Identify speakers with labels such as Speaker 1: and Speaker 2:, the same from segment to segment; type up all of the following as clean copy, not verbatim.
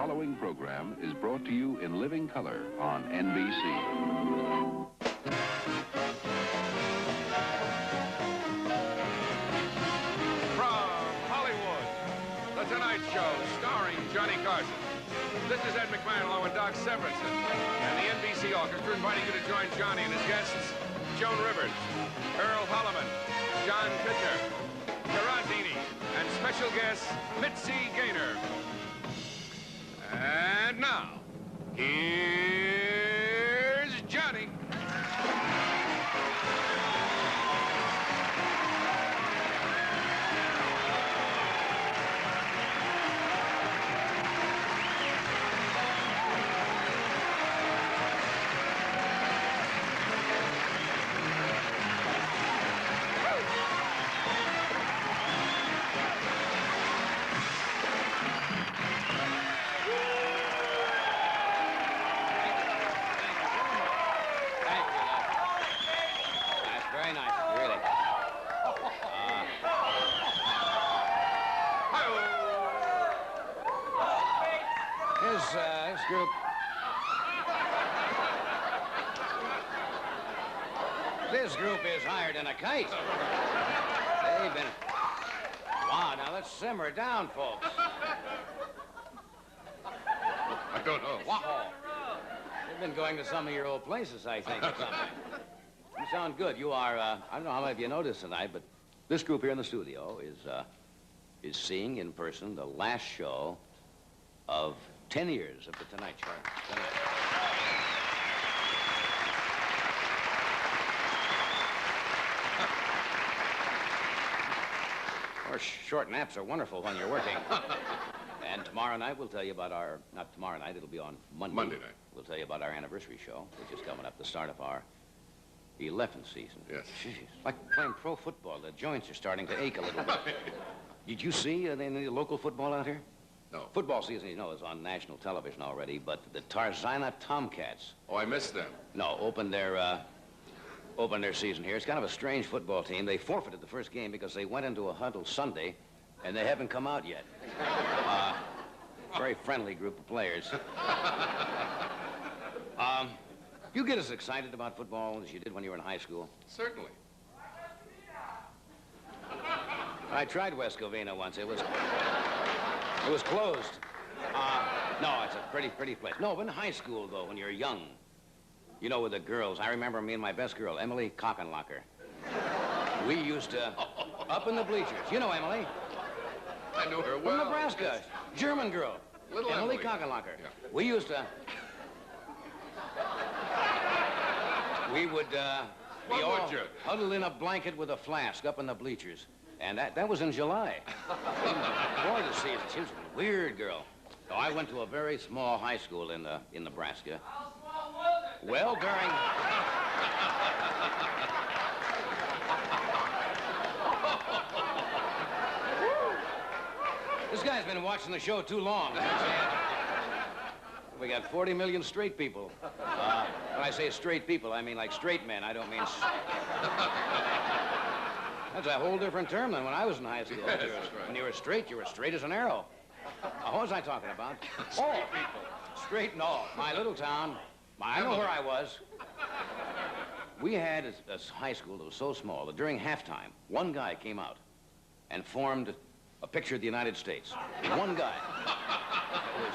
Speaker 1: following program is brought to you in living color on NBC.
Speaker 2: From Hollywood, The Tonight Show, starring Johnny Carson. This is Ed McMahon along with Doc Severinsen and the NBC Orchestra inviting you to join Johnny and his guests, Joan Rivers, Earl Holliman, John Kidner, Carazini, and special guest, Mitzi, Gaynor. And now, here's Johnny.
Speaker 3: This group... This group is higher than a kite. They've been... Wow, now let's simmer down, folks.
Speaker 2: I don't know.
Speaker 3: Wow. They've been going to some of your old places, I think, or something. You sound good. You are, I don't know how many of you noticed tonight, but this group here in the studio is seeing in person the last show of 10 years of The Tonight Show. Or short naps are wonderful when you're working. And tomorrow night we'll tell you about our, not tomorrow night, it'll be on Monday.
Speaker 2: Monday night.
Speaker 3: We'll tell you about our anniversary show, which is coming up, the start of our 11th season.
Speaker 2: Yes.
Speaker 3: Jeez, like playing pro football. The joints are starting to ache a little bit. Did you see any local football out here?
Speaker 2: No.
Speaker 3: Football season, you know, is on national television already, but the Tarzana Tomcats...
Speaker 2: Oh, I missed them.
Speaker 3: No, opened their season here. It's kind of a strange football team. They forfeited the first game because they went into a huddle Sunday, and they haven't come out yet. Very friendly group of players. You get as excited about football as you did when you were in high school?
Speaker 2: Certainly.
Speaker 3: I tried West Covina once. It was closed. No, it's a pretty place. No, but in high school, though, when you're young, you know, with the girls, I remember me and my best girl, Emily Cockenlocker. We used to, up in the bleachers. You know Emily?
Speaker 2: I know her well.
Speaker 3: From Nebraska. German girl.
Speaker 2: Little
Speaker 3: Emily Cockenlocker.
Speaker 2: Yeah.
Speaker 3: We used to... We would, we all huddle in a blanket with a flask up in the bleachers. And that was in July. Boy, the season. She was a weird girl. So I went to a very small high school in Nebraska. Well, during... This guy's been watching the show too long. We got 40 million straight people. When I say straight people, I mean like straight men. I don't mean... That's a whole different term than when I was in high school.
Speaker 2: Yes, that's right.
Speaker 3: When you were straight as an arrow. What was I talking about?
Speaker 2: Straight people.
Speaker 3: Straight, no. My little town. I know where I was. We had a high school that was so small that during halftime, one guy came out and formed a picture of the United States. One guy.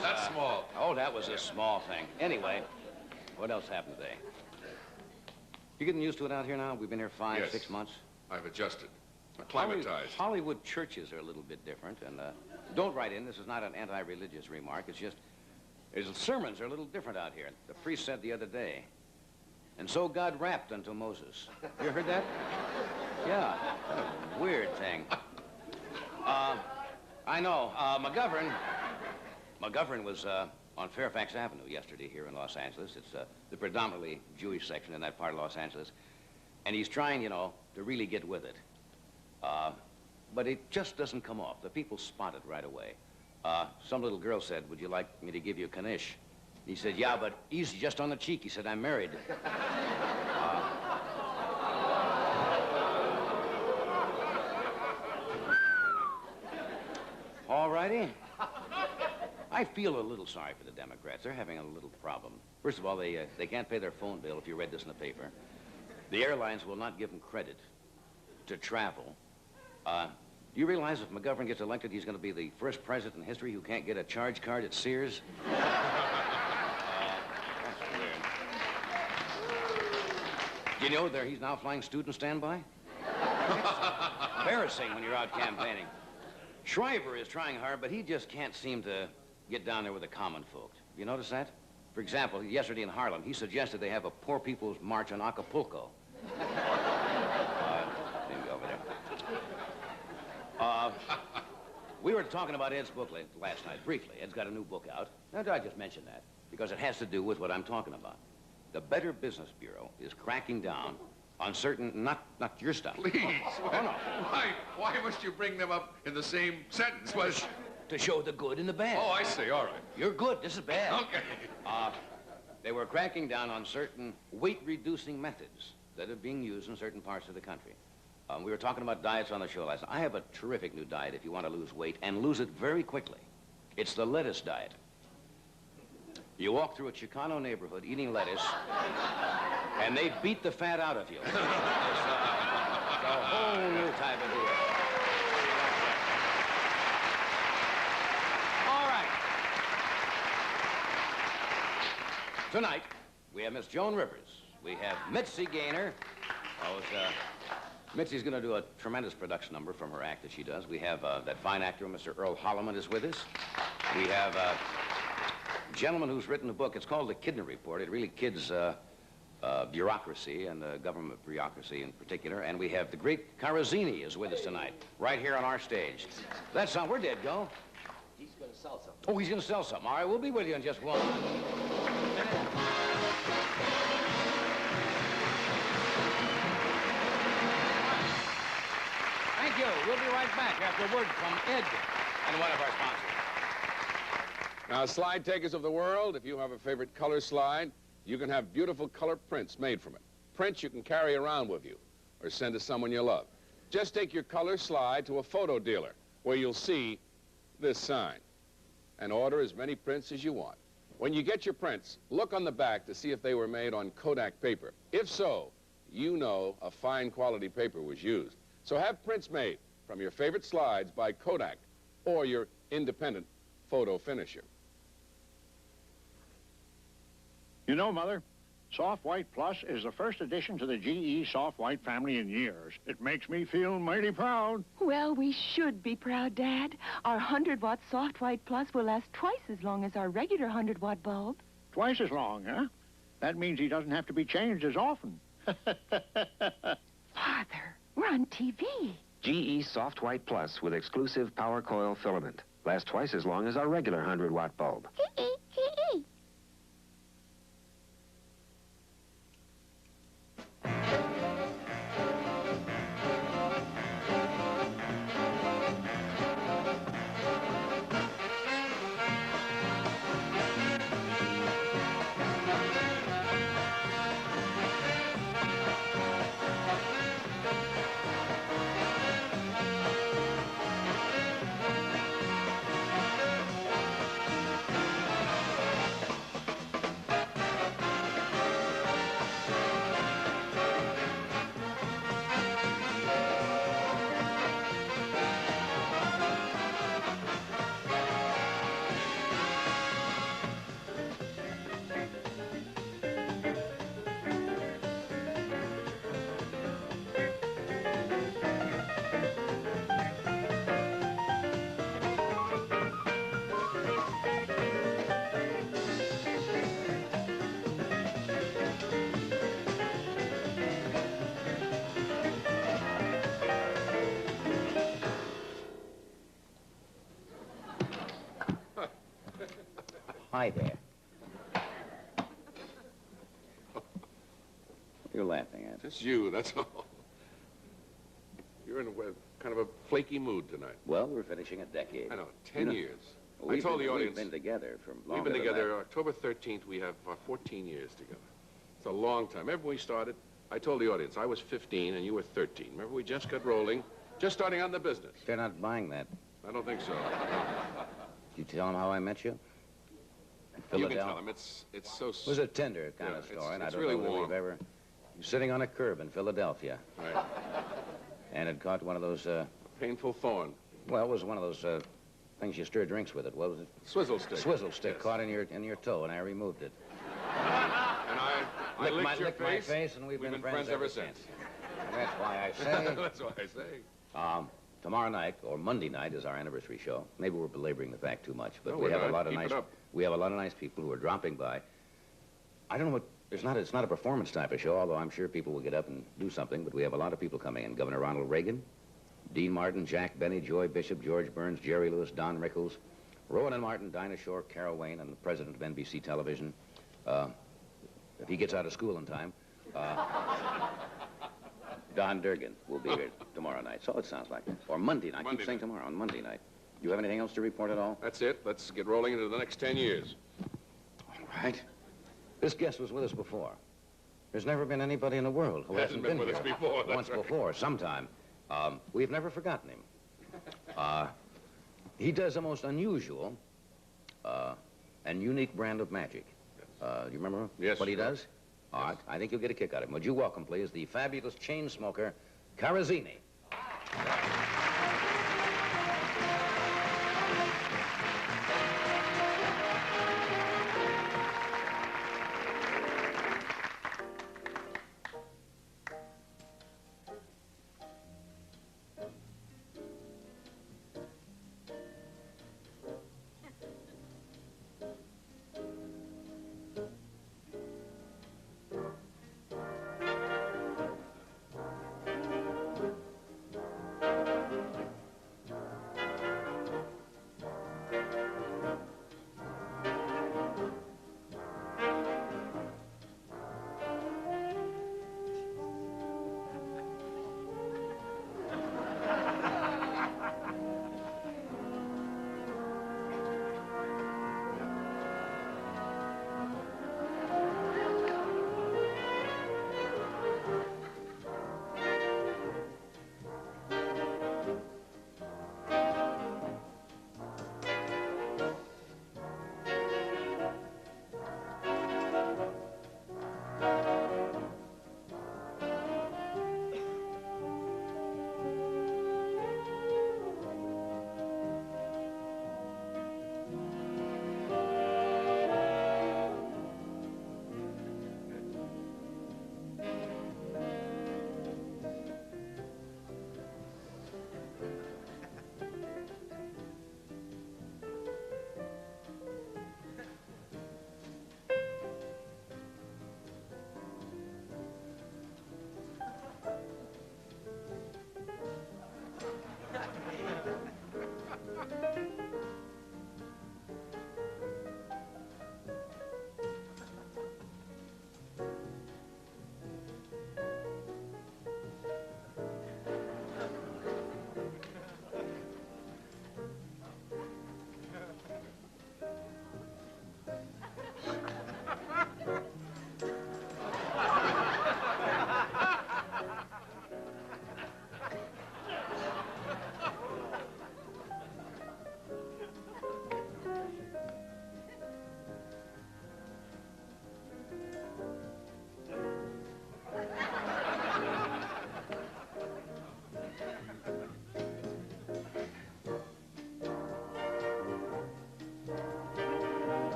Speaker 2: That's small.
Speaker 3: Oh, that was a small thing. Anyway, what else happened today? You getting used to it out here now? We've been here 5, 6 months.
Speaker 2: I've adjusted. Acclimatized.
Speaker 3: Hollywood churches are a little bit different, and don't write in. This is not an anti-religious remark. It's just, sermons are a little different out here. The priest said the other day, and so God rapped unto Moses. You heard that? Yeah, what a weird thing. I know. McGovern was on Fairfax Avenue yesterday here in Los Angeles. It's the predominantly Jewish section in that part of Los Angeles. And he's trying, you know, to really get with it. But it just doesn't come off. The people spot it right away. Some little girl said, would you like me to give you a knish? He said, yeah, but easy, just on the cheek. He said, I'm married. All righty. I feel a little sorry for the Democrats. They're having a little problem. First of all, they can't pay their phone bill, if you read this in the paper. The airlines will not give them credit to travel. Do you realize if McGovern gets elected, he's going to be the first president in history who can't get a charge card at Sears? That's weird. Do you know he's now flying student standby? It's embarrassing when you're out campaigning. Shriver is trying hard, but he just can't seem to get down there with the common folk. You notice that? For example, yesterday in Harlem, he suggested they have a poor people's march on Acapulco. Maybe over there. We were talking about Ed's book last night, briefly. Ed's got a new book out. And I just mentioned that because it has to do with what I'm talking about. The Better Business Bureau is cracking down on certain, not your stuff.
Speaker 2: Please.
Speaker 3: Oh, no.
Speaker 2: Why must you bring them up in the same sentence?
Speaker 3: To show the good and the bad.
Speaker 2: Oh, I see. All right.
Speaker 3: You're good. This is bad.
Speaker 2: Okay.
Speaker 3: They were cracking down on certain weight-reducing methods that are being used in certain parts of the country. We were talking about diets on the show last night. I have a terrific new diet if you want to lose weight and lose it very quickly. It's the lettuce diet. You walk through a Chicano neighborhood eating lettuce, and they beat the fat out of you. It's a whole new type of deal. All right. Tonight, we have Miss Joan Rivers. We have Mitzi Gaynor. Mitzi's going to do a tremendous production number from her act that she does. We have that fine actor, Mr. Earl Holliman, is with us. We have a gentleman who's written a book. It's called the Kidner Report. It really kids bureaucracy and government bureaucracy in particular. And we have the great Carazini is with us tonight, right here on our stage. That's something. Where'd Ed go?
Speaker 4: He's going to sell something.
Speaker 3: Oh, he's going to sell something. All right, we'll be with you in just one minute. Thank you. We'll be right back after a word from Ed and one of our sponsors.
Speaker 2: Now, slide takers of the world, if you have a favorite color slide, you can have beautiful color prints made from it. Prints you can carry around with you or send to someone you love. Just take your color slide to a photo dealer where you'll see this sign and order as many prints as you want. When you get your prints, look on the back to see if they were made on Kodak paper. If so, you know a fine quality paper was used. So have prints made from your favorite slides by Kodak or your independent photo finisher.
Speaker 5: You know, Mother, Soft White Plus is the first addition to the GE Soft White family in years. It makes me feel mighty proud.
Speaker 6: Well, we should be proud, Dad. Our 100-watt Soft White Plus will last twice as long as our regular 100-watt bulb.
Speaker 5: Twice as long, huh? That means he doesn't have to be changed as often.
Speaker 6: Father, we're on TV.
Speaker 7: GE Soft White Plus with exclusive power coil filament. Lasts twice as long as our regular 100-watt bulb.
Speaker 3: Hi there. You're laughing at.
Speaker 2: Just you, that's all. You're in a kind of a flaky mood tonight.
Speaker 3: Well, we're finishing a decade.
Speaker 2: I know, 10 years.
Speaker 3: Well,
Speaker 2: I told the audience.
Speaker 3: We've been together for longer.
Speaker 2: We've been
Speaker 3: than
Speaker 2: together
Speaker 3: that.
Speaker 2: October 13th. We have 14 years together. It's a long time. Remember when we started? I told the audience I was 15 and you were 13. Remember we just got rolling, just starting out in the business.
Speaker 3: They're not buying that.
Speaker 2: I don't think so.
Speaker 3: Did you tell him how I met you? In
Speaker 2: You
Speaker 3: Philadelphia.
Speaker 2: can tell him. It's so...
Speaker 3: It was a tender kind
Speaker 2: Yeah,
Speaker 3: of story,
Speaker 2: it's-
Speaker 3: and I
Speaker 2: it's
Speaker 3: don't
Speaker 2: really
Speaker 3: know whether
Speaker 2: warm.
Speaker 3: we've ever... You're sitting on a curb in Philadelphia,
Speaker 2: Right.
Speaker 3: and it caught one of those,
Speaker 2: Painful thorn.
Speaker 3: well, it was one of those things you stir drinks with. It what was it?
Speaker 2: Swizzle stick.
Speaker 3: Swizzle stick
Speaker 2: Yes.
Speaker 3: caught in your toe, and I removed it.
Speaker 2: And I licked your
Speaker 3: licked my face, and we've been
Speaker 2: friends ever since.
Speaker 3: And that's why I say,
Speaker 2: That's what I say.
Speaker 3: tomorrow night or Monday night is our anniversary show. Maybe we're belaboring the fact too much, but
Speaker 2: No,
Speaker 3: we
Speaker 2: we're
Speaker 3: have a
Speaker 2: not.
Speaker 3: lot of
Speaker 2: Keep it
Speaker 3: nice.
Speaker 2: up.
Speaker 3: We have a lot of nice people who are dropping by. I don't know what. It's not a performance type of show, although I'm sure people will get up and do something. But we have a lot of people coming in. Governor Ronald Reagan, Dean Martin, Jack Benny, Joy Bishop, George Burns, Jerry Lewis, Don Rickles, Rowan and Martin, Dinah Shore, Carol Wayne, and the president of NBC Television. If he gets out of school in time, Don Durgan will be here tomorrow night. So it sounds like. Or Monday night. I
Speaker 2: Monday
Speaker 3: keep saying
Speaker 2: night.
Speaker 3: tomorrow, on Monday night. Do you have anything else to report at all?
Speaker 2: That's it. Let's get rolling into the next 10 years.
Speaker 3: All right. This guest was with us before. There's never been anybody in the world who
Speaker 2: Hasn't
Speaker 3: hasn't
Speaker 2: been
Speaker 3: been
Speaker 2: with
Speaker 3: here
Speaker 2: us before, that's
Speaker 3: once
Speaker 2: right.
Speaker 3: before, sometime. We've never forgotten him. He does the most unusual and unique brand of magic. Do you remember
Speaker 2: Yes,
Speaker 3: what he
Speaker 2: sure.
Speaker 3: does? All right. I think you'll get a kick out of him. Would you welcome, please, the fabulous chain smoker, Carazini.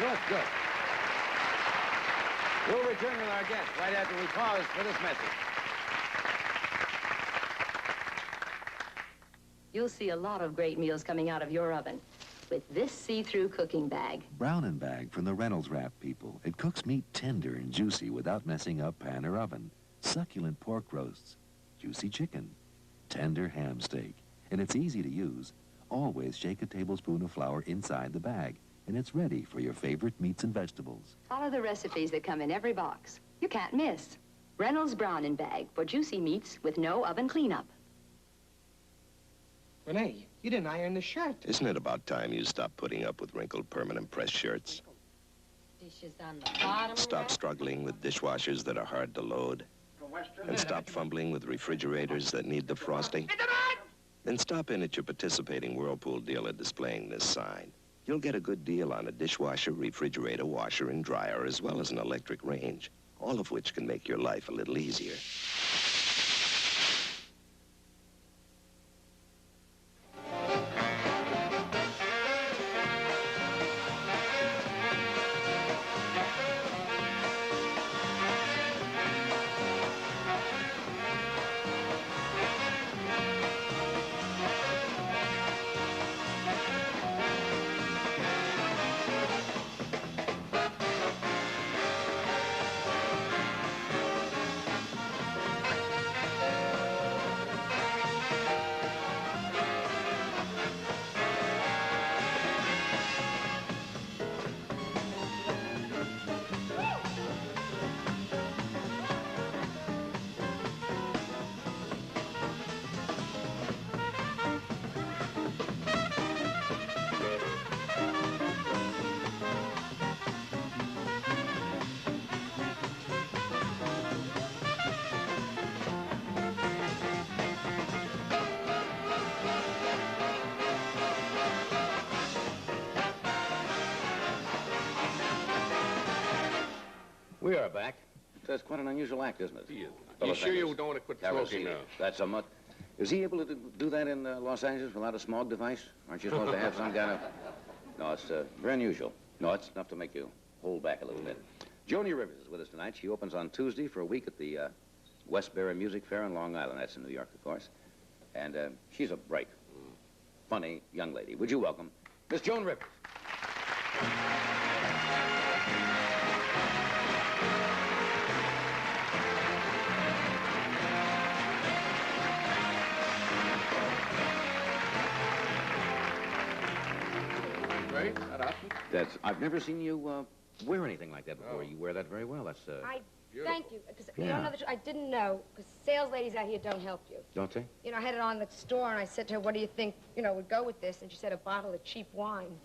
Speaker 3: Good, good. We'll return with our guests right after we pause for this message.
Speaker 8: You'll see a lot of great meals coming out of your oven with this see-through cooking bag.
Speaker 9: Brown and Bag from the Reynolds Wrap people. It cooks meat tender and juicy without messing up pan or oven. Succulent pork roasts, juicy chicken, tender ham steak. And it's easy to use. Always shake a tablespoon of flour inside the bag, and it's ready for your favorite meats and vegetables.
Speaker 8: Follow the recipes that come in every box. You can't miss. Reynolds Brown and Bag for juicy meats with no oven cleanup.
Speaker 10: Renee, you didn't iron the shirt.
Speaker 11: Isn't it about time you stop putting up with wrinkled permanent press shirts?
Speaker 8: Dishes on the bottom.
Speaker 11: Stop struggling with dishwashers that are hard to load. And stop fumbling with refrigerators that need defrosting. Then stop in at your participating Whirlpool dealer displaying this sign. You'll get a good deal on a dishwasher, refrigerator, washer, and dryer, as well as an electric range, all of which can make your life a little easier.
Speaker 3: We are back. That's quite an unusual act, isn't it?
Speaker 2: You sure you don't want to quit smoking now?
Speaker 3: That's a mutt. Is he able to do that in Los Angeles without a smog device? Aren't you supposed to have some kind of... No, it's very unusual. No, it's enough to make you hold back a little bit. Joni Rivers is with us tonight. She opens on Tuesday for a week at the Westbury Music Fair in Long Island. That's in New York, of course. And she's a bright, funny young lady. Would you welcome Miss Joan Rivers?
Speaker 2: Right? That outfit?
Speaker 3: I've never seen you wear anything like that before. You wear that very well. That's
Speaker 12: Thank you, because you don't know I didn't know, because sales ladies out here don't help you.
Speaker 3: Don't they?
Speaker 12: You know, I had it on at the store, and I said to her, what do you think, would go with this? And she said, a bottle of cheap wine.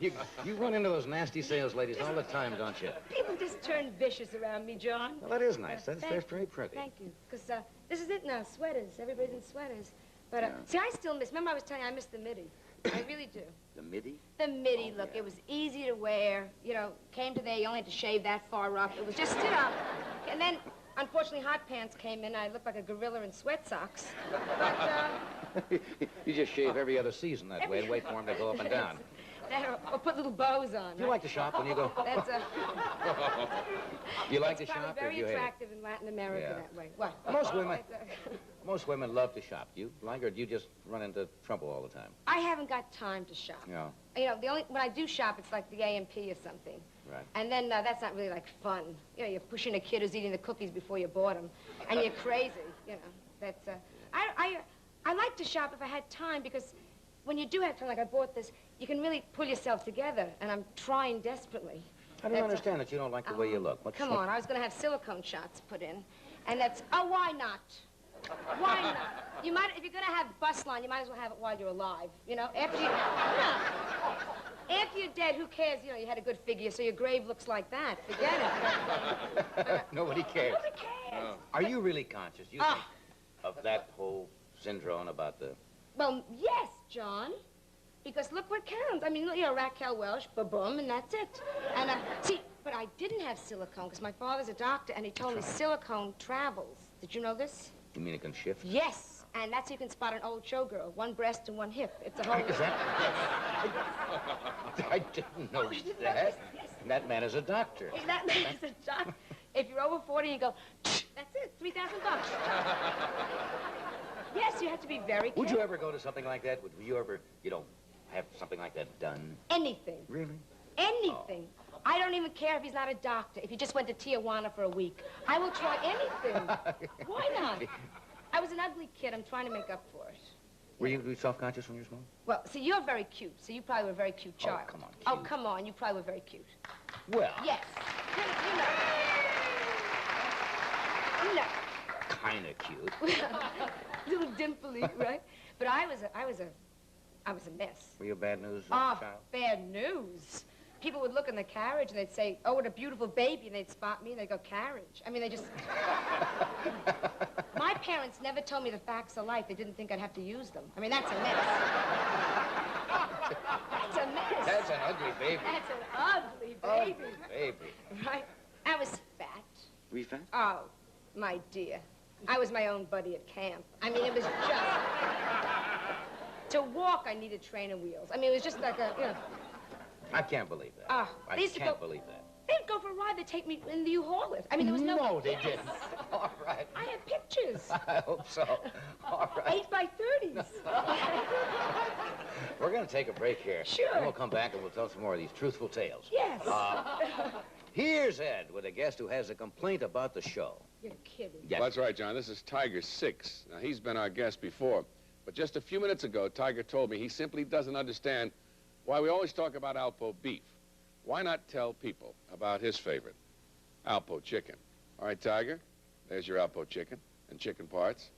Speaker 3: You run into those nasty sales ladies all the time, don't you?
Speaker 12: People just turn vicious around me, John.
Speaker 3: Well, that is nice. That's very pretty.
Speaker 12: Thank you, because this is it now, sweaters. Everybody's in sweaters. But, see, I still miss, remember I was telling you I miss the midi. I really do.
Speaker 3: The midi?
Speaker 12: The midi, look, it was easy to wear. Came to there, you only had to shave that far up. It was just, and then, unfortunately, hot pants came in. I looked like a gorilla in sweat socks. But,
Speaker 3: you just shave every other season that way and wait for them to go up and down.
Speaker 12: Or put little bows on.
Speaker 3: Do you like to shop when you go?
Speaker 12: That's
Speaker 3: You like to
Speaker 12: it's
Speaker 3: shop?
Speaker 12: Very attractive in Latin America that way. What?
Speaker 3: Most women love to shop. Do you like, or do you just run into trouble all the time?
Speaker 12: I haven't got time to shop.
Speaker 3: No.
Speaker 12: When I do shop, it's like the A&P or something.
Speaker 3: Right.
Speaker 12: And then that's not really like fun. You're pushing a kid who's eating the cookies before you bought them, and you're crazy. That's. I like to shop if I had time, because when you do have time, like I bought this, you can really pull yourself together, and I'm trying desperately.
Speaker 3: I don't understand that you don't like the way you look.
Speaker 12: Come on, I was going to have silicone shots put in, and that's, why not? Why not? You might, if you're going to have bust line, you might as well have it while you're alive, After you're dead, who cares? You had a good figure, so your grave looks like that. Forget it.
Speaker 3: Nobody cares.
Speaker 12: Nobody cares.
Speaker 3: No. Are you really conscious, you think, of that whole syndrome about the...
Speaker 12: Well, yes, John. Because look what counts. I mean, Raquel Welch, ba-boom, and that's it. And, see, but I didn't have silicone, because my father's a doctor, and he told me silicone travels. Did you know this?
Speaker 3: You mean it can shift?
Speaker 12: Yes. And that's how you can spot an old showgirl. One breast and one hip. It's a whole...
Speaker 3: Is that... I didn't know that.
Speaker 12: Yes.
Speaker 3: That man is a doctor.
Speaker 12: That man is a doctor. If you're over 40, you go, that's it, $3,000. Yes, you have to be very careful.
Speaker 3: Would you ever go to something like that? Would you ever, you know, have something like that done?
Speaker 12: Anything.
Speaker 3: Really?
Speaker 12: Anything. Oh. I don't even care if he's not a doctor. If he just went to Tijuana for a week. I will try anything. Why not? I was an ugly kid. I'm trying to make up for it.
Speaker 3: Were you self-conscious when you were small?
Speaker 12: Well, see, you're very cute, so you probably were a very cute child.
Speaker 3: Oh, come on, cute.
Speaker 12: Oh, come on. You probably were very cute.
Speaker 3: Well.
Speaker 12: Yes. You know. No.
Speaker 3: Kind of cute.
Speaker 12: Little dimply, right? But I was a mess.
Speaker 3: Were you a bad news
Speaker 12: child? Bad news. People would look in the carriage and they'd say, oh, what a beautiful baby, and they'd spot me and they'd go, carriage. I mean, they just... My parents never told me the facts of life. They didn't think I'd have to use them. I mean, that's a mess. That's a mess.
Speaker 3: That's an ugly baby.
Speaker 12: That's an ugly baby.
Speaker 3: Ugly baby.
Speaker 12: Right? I was fat.
Speaker 3: Were you fat?
Speaker 12: Oh, my dear. I was my own buddy at camp. I mean, it was just... To walk, I needed trainer wheels. I mean, it was just like a, you know...
Speaker 3: I can't believe that. I can't believe that.
Speaker 12: They'd go for a ride. They'd take me in the U-Haul it. I mean, there was no...
Speaker 3: No, they didn't. All right.
Speaker 12: I have pictures.
Speaker 3: I hope so. All right.
Speaker 12: 8x30s.
Speaker 3: We're going to take a break here.
Speaker 12: Sure.
Speaker 3: Then we'll come back and we'll tell some more of these truthful tales.
Speaker 12: Yes.
Speaker 3: Here's Ed with a guest who has a complaint about the show.
Speaker 12: You're kidding.
Speaker 3: Yes.
Speaker 2: Well, that's right, John. This is Tiger 6. Now, he's been our guest before, but just a few minutes ago, Tiger told me he simply doesn't understand why we always talk about Alpo beef. Why not tell people about his favorite, Alpo chicken? All right, Tiger, there's your Alpo chicken and chicken parts.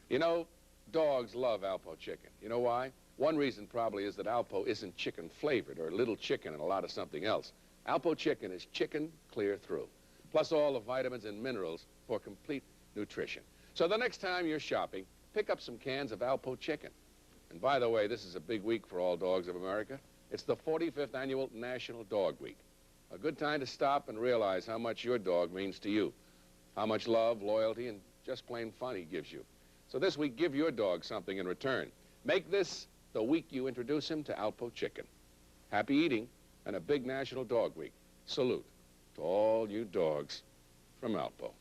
Speaker 2: You know, dogs love Alpo chicken. You know why? One reason probably is that Alpo isn't chicken flavored or little chicken and a lot of something else. Alpo chicken is chicken clear through, plus all the vitamins and minerals for complete nutrition. So the next time you're shopping, pick up some cans of Alpo chicken. And by the way, this is a big week for all dogs of America. It's the 45th annual National Dog Week. A good time to stop and realize how much your dog means to you, how much love, loyalty, and just plain fun he gives you. So this week, give your dog something in return. Make this the week you introduce him to Alpo chicken. Happy eating and a big National Dog Week. Salute to all you dogs from Alpo.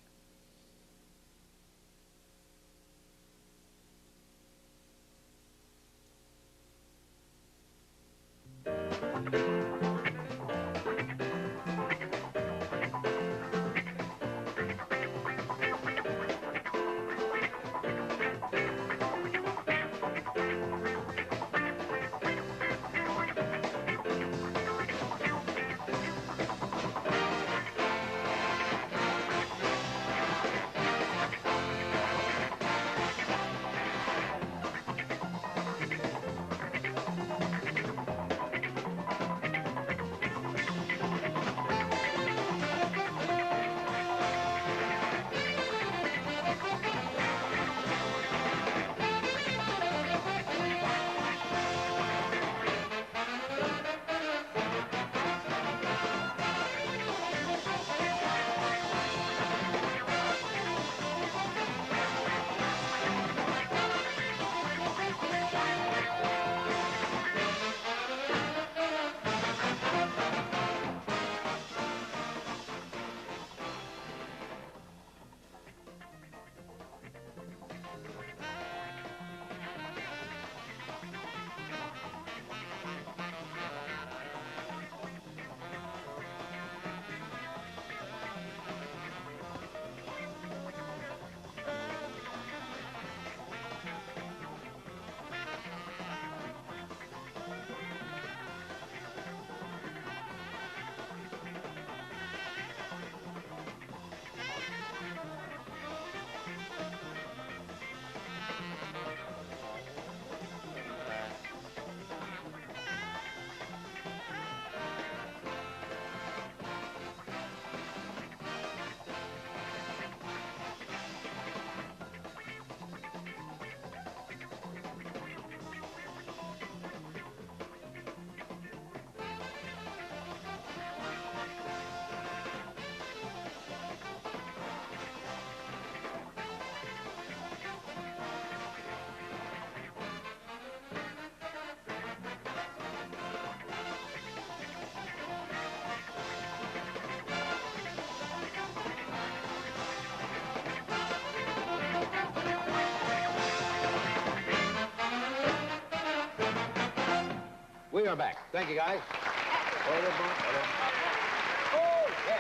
Speaker 3: we're back. Thank you, guys. Oh, yeah.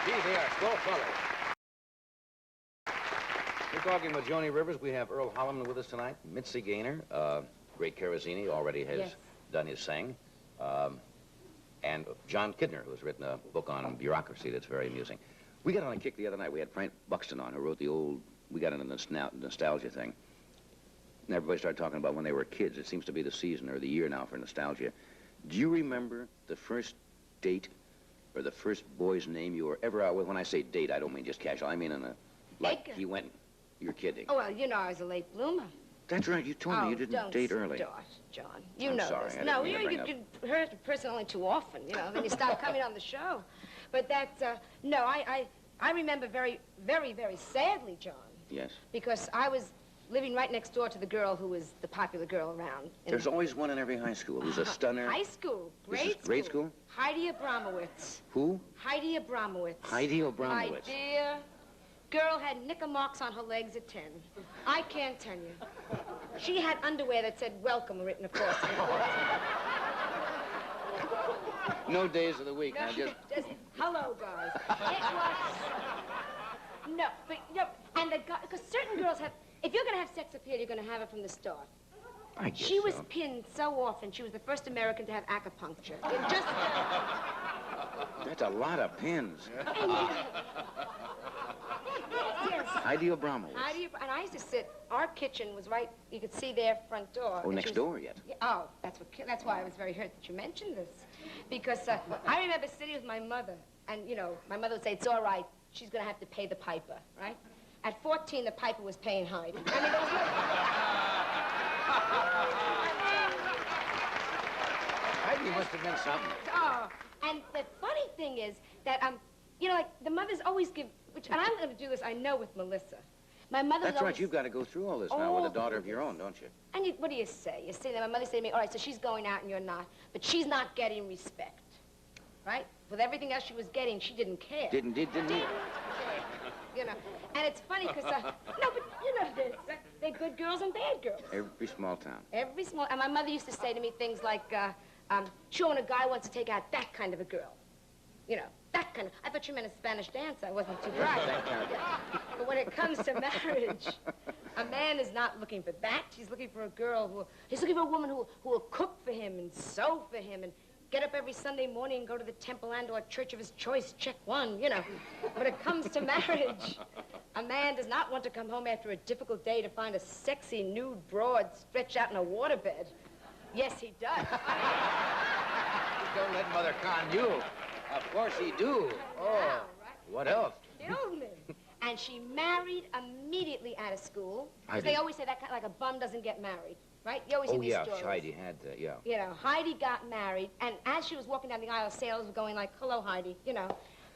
Speaker 3: Gee, they are swell fellas. We're talking with Joni Rivers. We have Earl Holliman with us tonight. Mitzi Gaynor, great Carazini, already has done his sing. And John Kidner, who's written a book on bureaucracy that's very amusing. We got on a kick the other night. We had Frank Buxton on, who wrote the old, we got into the nostalgia thing. And everybody started talking about when they were kids. It seems to be the season or the year now for nostalgia. Do you remember the first date or the first boy's name you were ever out with? When I say date, I don't mean just casual. I mean in a, like, he went, you're kidding.
Speaker 12: Oh, well, you know I was a late bloomer.
Speaker 9: That's right. You told me you didn't date early.
Speaker 12: Start, John. You know
Speaker 9: sorry,
Speaker 12: this. No, you hurt a person only too often, you know, then you stop coming on the show. But that's, no, I remember very, very, very sadly, John.
Speaker 9: Yes.
Speaker 12: Because I was living right next door to the girl who was the popular girl around.
Speaker 9: There's always one in every high school who's a stunner.
Speaker 12: High school.
Speaker 9: Grade school?
Speaker 12: Heidi Abramowitz.
Speaker 9: Who?
Speaker 12: Heidi Abramowitz.
Speaker 9: Heidi Abramowitz.
Speaker 12: My dear girl had knicker marks on her legs at 10. I can't tell you. She had underwear that said welcome written across it.
Speaker 9: No days of the week.
Speaker 12: No,
Speaker 9: Now
Speaker 12: just hello, guys. It was... No, but, you know, and the guy... Because certain girls have... If you're going to have sex appeal, you're going to have it from the start.
Speaker 9: I guess
Speaker 12: She was
Speaker 9: so.
Speaker 12: pinned so often. She was the first American to have acupuncture. It just...
Speaker 9: That's a lot of pins.
Speaker 12: Yes.
Speaker 9: Heidi Abramowitz.
Speaker 12: And I used to sit... Our kitchen was right... You could see their front door.
Speaker 9: Oh, next door yet?
Speaker 12: Yeah, oh, that's why I was very hurt that you mentioned this. Because I remember sitting with my mother, and, you know, my mother would say, it's all right, she's going to have to pay the piper, right? At 14, the piper was paying Heidi. I mean, there was no...
Speaker 3: Heidi must have been something.
Speaker 12: Oh, and the funny thing is that, you know, like, the mothers always give... and I'm going to do this, I know, with Melissa. My mother
Speaker 9: That's right, you've got to go through all this now with a daughter of your own, don't you?
Speaker 12: And what do you say? You say that my mother said to me, all right, so she's going out and you're not, but she's not getting respect, right? With everything else she was getting, she didn't care.
Speaker 9: Didn't care.
Speaker 12: You know, and it's funny because, no, but you know this, they're good girls and bad girls.
Speaker 9: Every small town.
Speaker 12: Every small, and my mother used to say to me things like, sure, when a guy wants to take out that kind of a girl, you know, that kind of, I thought you meant a Spanish dancer. I wasn't too bright. But when it comes to marriage, a man is not looking for that. He's looking for a girl he's looking for a woman who will cook for him and sew for him and get up every Sunday morning and go to the temple and or church of his choice, check one, you know. When it comes to marriage, a man does not want to come home after a difficult day to find a sexy nude broad stretched out in a waterbed. Yes, he does.
Speaker 3: Don't let Mother con you. Of course he do. Oh,
Speaker 12: yeah, right?
Speaker 3: What else?
Speaker 12: Killed me. And she married immediately out of school.
Speaker 3: Heidi.
Speaker 12: They always say that kind of like a bum doesn't get married, right? You always hear these stories.
Speaker 3: Heidi had, yeah.
Speaker 12: You know, Heidi got married, and as she was walking down the aisle, sailors were going like, hello, Heidi, you know.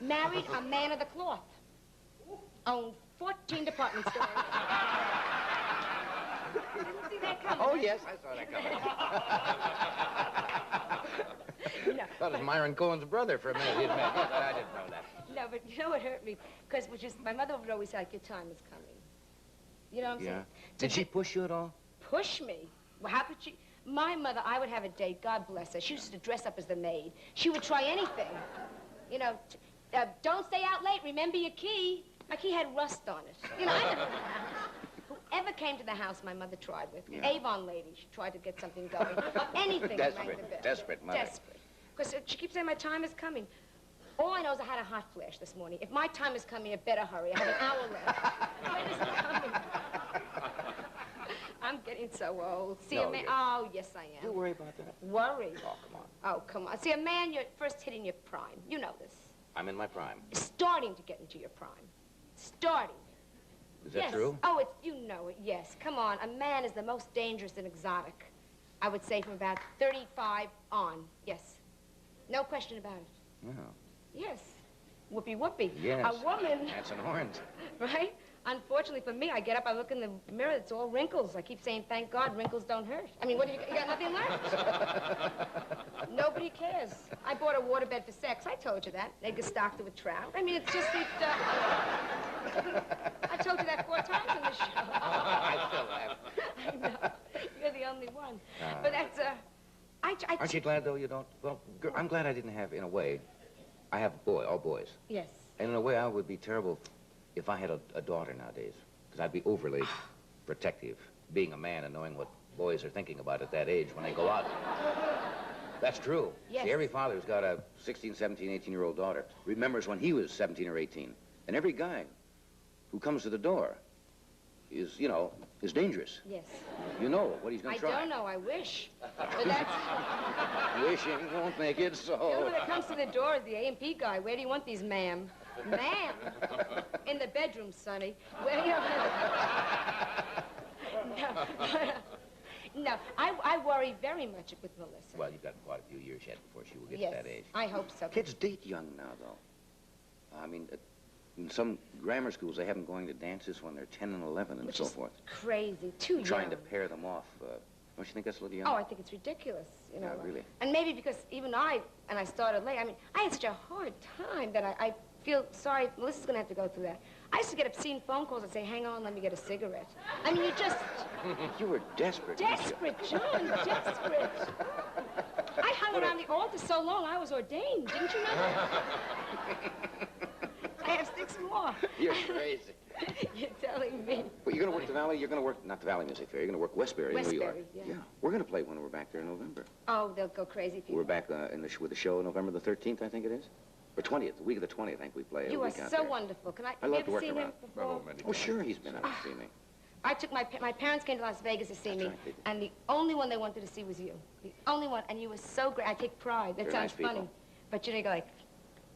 Speaker 12: Married a man of the cloth. Owned 14 department stores. You didn't see that coming.
Speaker 3: Oh, yes, I saw that coming.
Speaker 12: No,
Speaker 3: Thought it was Myron Cohen's brother for a minute. But I didn't know that.
Speaker 12: No, but you know what hurt me? Because my mother would always say, like, your time is coming. You know what I'm saying?
Speaker 3: Did she push you at all?
Speaker 12: Push me? Well, how could she? My mother, I would have a date, God bless her. She used to dress up as the maid. She would try anything. You know, don't stay out late, remember your key. My key had rust on it. You know, I never... Whoever came to the house, my mother tried with.
Speaker 9: Yeah.
Speaker 12: Avon lady, she tried to get something going. Anything to rang the bell.
Speaker 3: Desperate mother.
Speaker 12: Desperate. Because she keeps saying, my time is coming. All I know is I had a hot flash this morning. If my time is coming, it better hurry. I have an hour left. When is it coming? I'm getting so old. See,
Speaker 3: No,
Speaker 12: a man...
Speaker 3: you're-
Speaker 12: Oh, yes, I am.
Speaker 3: You worry about that?
Speaker 12: Worry?
Speaker 3: Oh, come on.
Speaker 12: Oh, come on. See, a man, you're first hitting your prime. You know this.
Speaker 3: I'm in my prime.
Speaker 12: Starting to get into your prime. Starting.
Speaker 3: Is that
Speaker 12: Yes.
Speaker 3: true?
Speaker 12: Oh, you know it, yes. Come on. A man is the most dangerous and exotic. I would say from about 35 on. Yes. No question about it.
Speaker 3: No.
Speaker 12: Yes. Whoopee whoopee.
Speaker 3: Yes.
Speaker 12: A woman,
Speaker 3: That's an orange.
Speaker 12: right? Unfortunately for me, I get up, I look in the mirror, it's all wrinkles. I keep saying, thank God, wrinkles don't hurt. I mean, what do you got nothing left? Nobody cares. I bought a waterbed for sex. I told you that. They stocked it with trout. I mean, it's just that, I told you that 4 times in the show.
Speaker 3: I still laugh.
Speaker 12: I know. You're the only one. But that's,
Speaker 3: Aren't you glad, though, you don't? Well, I'm glad I didn't have, in a way, I have a boy, all boys.
Speaker 12: Yes.
Speaker 3: And in a way, I would be terrible if I had a daughter nowadays, because I'd be overly protective, being a man and knowing what boys are thinking about at that age when they go out. That's true.
Speaker 12: Yes.
Speaker 3: See, every father who's got a 16, 17, 18-year-old daughter remembers when he was 17 or 18. And every guy who comes to the door is, you know, is dangerous.
Speaker 12: Yes.
Speaker 3: You know what he's going to try.
Speaker 12: I don't know. I wish. But that's...
Speaker 3: Wishing won't make it so.
Speaker 12: You know, when it comes to the door, the A&P guy, where do you want these, ma'am? Ma'am? In the bedroom, Sonny. Where do you... No, I worry very much with Melissa.
Speaker 3: Well, you've got quite a few years yet before she will get
Speaker 12: Yes,
Speaker 3: to that age.
Speaker 12: I hope so.
Speaker 3: Kids date young now, though. I mean, in some grammar schools, they have them going to dances when they're 10 and 11 and
Speaker 12: Which
Speaker 3: so
Speaker 12: is
Speaker 3: forth.
Speaker 12: Crazy, too young.
Speaker 3: Trying to pair them off. Don't you think that's a little young?
Speaker 12: Oh, I think it's ridiculous, you know.
Speaker 3: Yeah, really.
Speaker 12: And maybe because even I started late, I mean, I had such a hard time that I feel sorry. Melissa's going to have to go through that. I used to get obscene phone calls and say, hang on, let me get a cigarette. I mean, you just...
Speaker 3: You were desperate.
Speaker 12: Desperate, John, desperate. I hung around the altar so long, I was ordained. Didn't you know that? I have 6 more.
Speaker 3: You're crazy.
Speaker 12: You're telling me.
Speaker 3: Well, you're going to work the Valley, you're going to work, not the Valley Music Fair, you're going to work Westbury, New York.
Speaker 12: Westbury, yeah.
Speaker 3: We're going to play when we're back there in November.
Speaker 12: Oh, they'll go crazy, people.
Speaker 3: We're back with the show November the 13th, I think it is. Or 20th, the week of the 20th, I think we play.
Speaker 12: You are
Speaker 3: week out
Speaker 12: so
Speaker 3: there.
Speaker 12: wonderful. Can I?
Speaker 3: I love
Speaker 12: have
Speaker 3: to
Speaker 12: you
Speaker 3: work
Speaker 12: ever seen
Speaker 3: around.
Speaker 12: him before?
Speaker 3: Oh, sure, he's been out to see me.
Speaker 12: I took my parents came to Las Vegas to see me,
Speaker 3: right, they did.
Speaker 12: and the only one they wanted to see was you. The only one, and you were so great. I take pride. That
Speaker 3: They're
Speaker 12: sounds
Speaker 3: nice
Speaker 12: funny,
Speaker 3: people.
Speaker 12: but you know, like,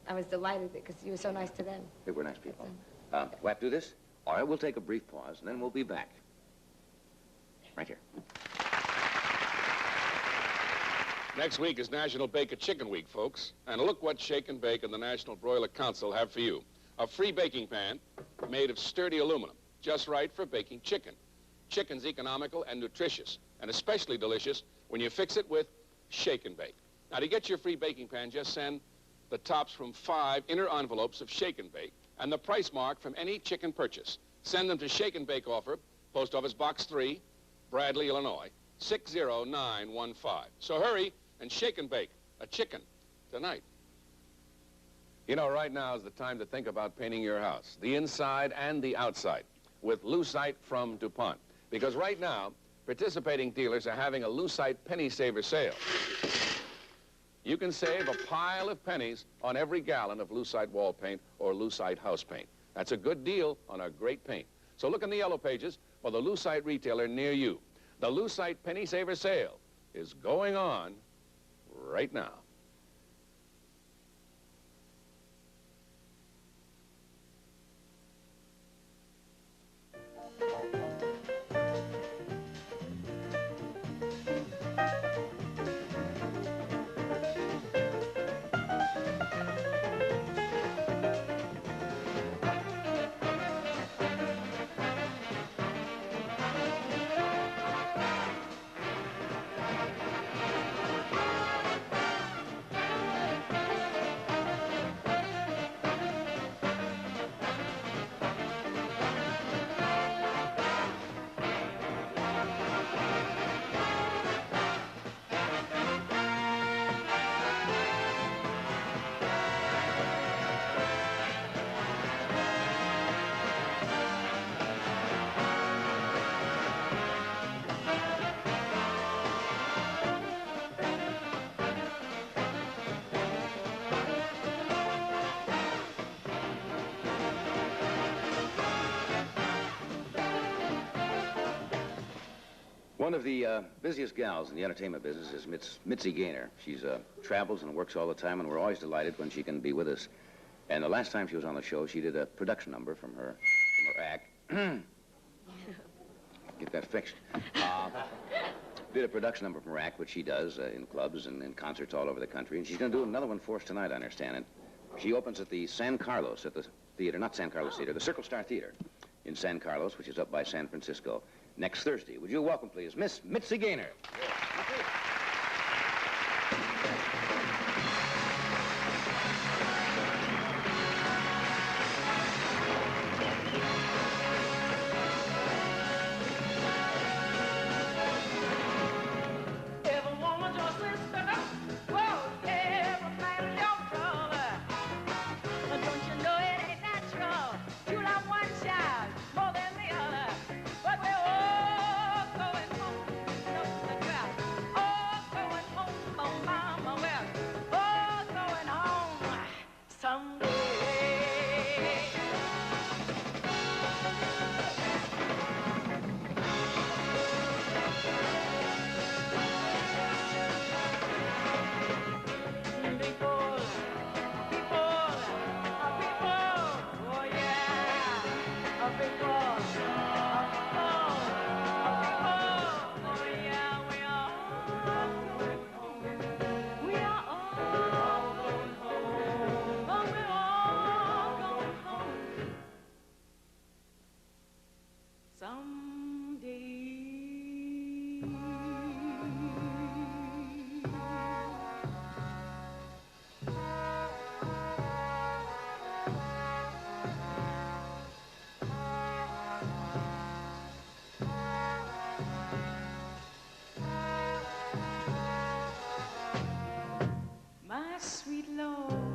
Speaker 12: I was delighted because you were so nice to them.
Speaker 3: They were nice people. We'll have to do this? All right, we'll take a brief pause, and then we'll be back. Right here.
Speaker 2: Next week is National Bake a Chicken Week, folks. And look what Shake and Bake and the National Broiler Council have for you. A free baking pan made of sturdy aluminum, just right for baking chicken. Chicken's economical and nutritious, and especially delicious when you fix it with Shake and Bake. Now, to get your free baking pan, just send the tops from 5 inner envelopes of Shake and Bake and the price mark from any chicken purchase. Send them to Shake and Bake Offer, Post Office Box 3, Bradley, Illinois, 60915. So hurry and Shake and Bake a chicken tonight. You know, right now is the time to think about painting your house, the inside and the outside, with Lucite from DuPont. Because right now, participating dealers are having a Lucite Penny Saver sale. You can save a pile of pennies on every gallon of Lucite wall paint or Lucite house paint. That's a good deal on a great paint. So look in the yellow pages for the Lucite retailer near you. The Lucite Penny Saver sale is going on right now.
Speaker 3: One of the busiest gals in the entertainment business is Mitzi Gaynor. She travels and works all the time, and we're always delighted when she can be with us. And the last time she was on the show, she did a production number from her act. Get that fixed. Did a production number from her act, which she does in clubs and in concerts all over the country. And she's going to do another one for us tonight, I understand it. She opens at the San Carlos, at the theater, not San Carlos Theater, the Circle Star Theater in San Carlos, which is up by San Francisco, next Thursday. Would you welcome, please, Miss Mitzi Gaynor.
Speaker 13: Every woman just step up. My sweet Lord.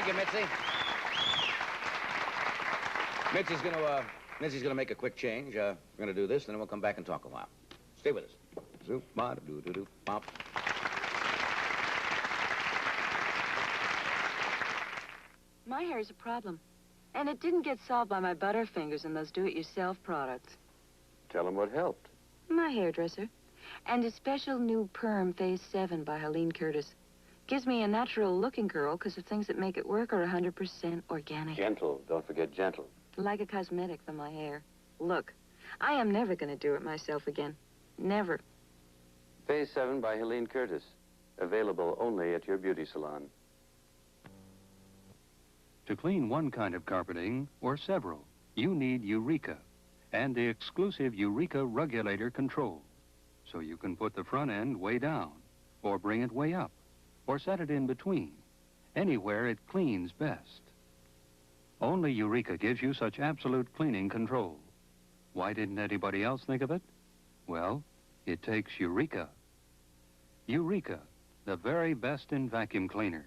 Speaker 3: Thank you, Mitzi. Mitzi's gonna make a quick change. We're gonna do this, and then we'll come back and talk a while. Stay with us. Zoop, ba, doo, doo, doo, pop.
Speaker 14: My hair's a problem. And it didn't get solved by my Butterfingers and those do-it-yourself products.
Speaker 7: Tell him what helped.
Speaker 14: My hairdresser. And a special new perm, Phase 7 by Helene Curtis. Gives me a natural-looking curl because the things that make it work are 100% organic.
Speaker 7: Gentle. Don't forget gentle.
Speaker 14: Like a cosmetic for my hair. Look, I am never going to do it myself again. Never.
Speaker 7: Phase 7 by Helene Curtis. Available only at your beauty salon.
Speaker 15: To clean one kind of carpeting, or several, you need Eureka and the exclusive Eureka Regulator Control. So you can put the front end way down, or bring it way up, or set it in between, anywhere it cleans best. Only Eureka gives you such absolute cleaning control. Why didn't anybody else think of it? Well, it takes Eureka. Eureka, the very best in vacuum cleaners.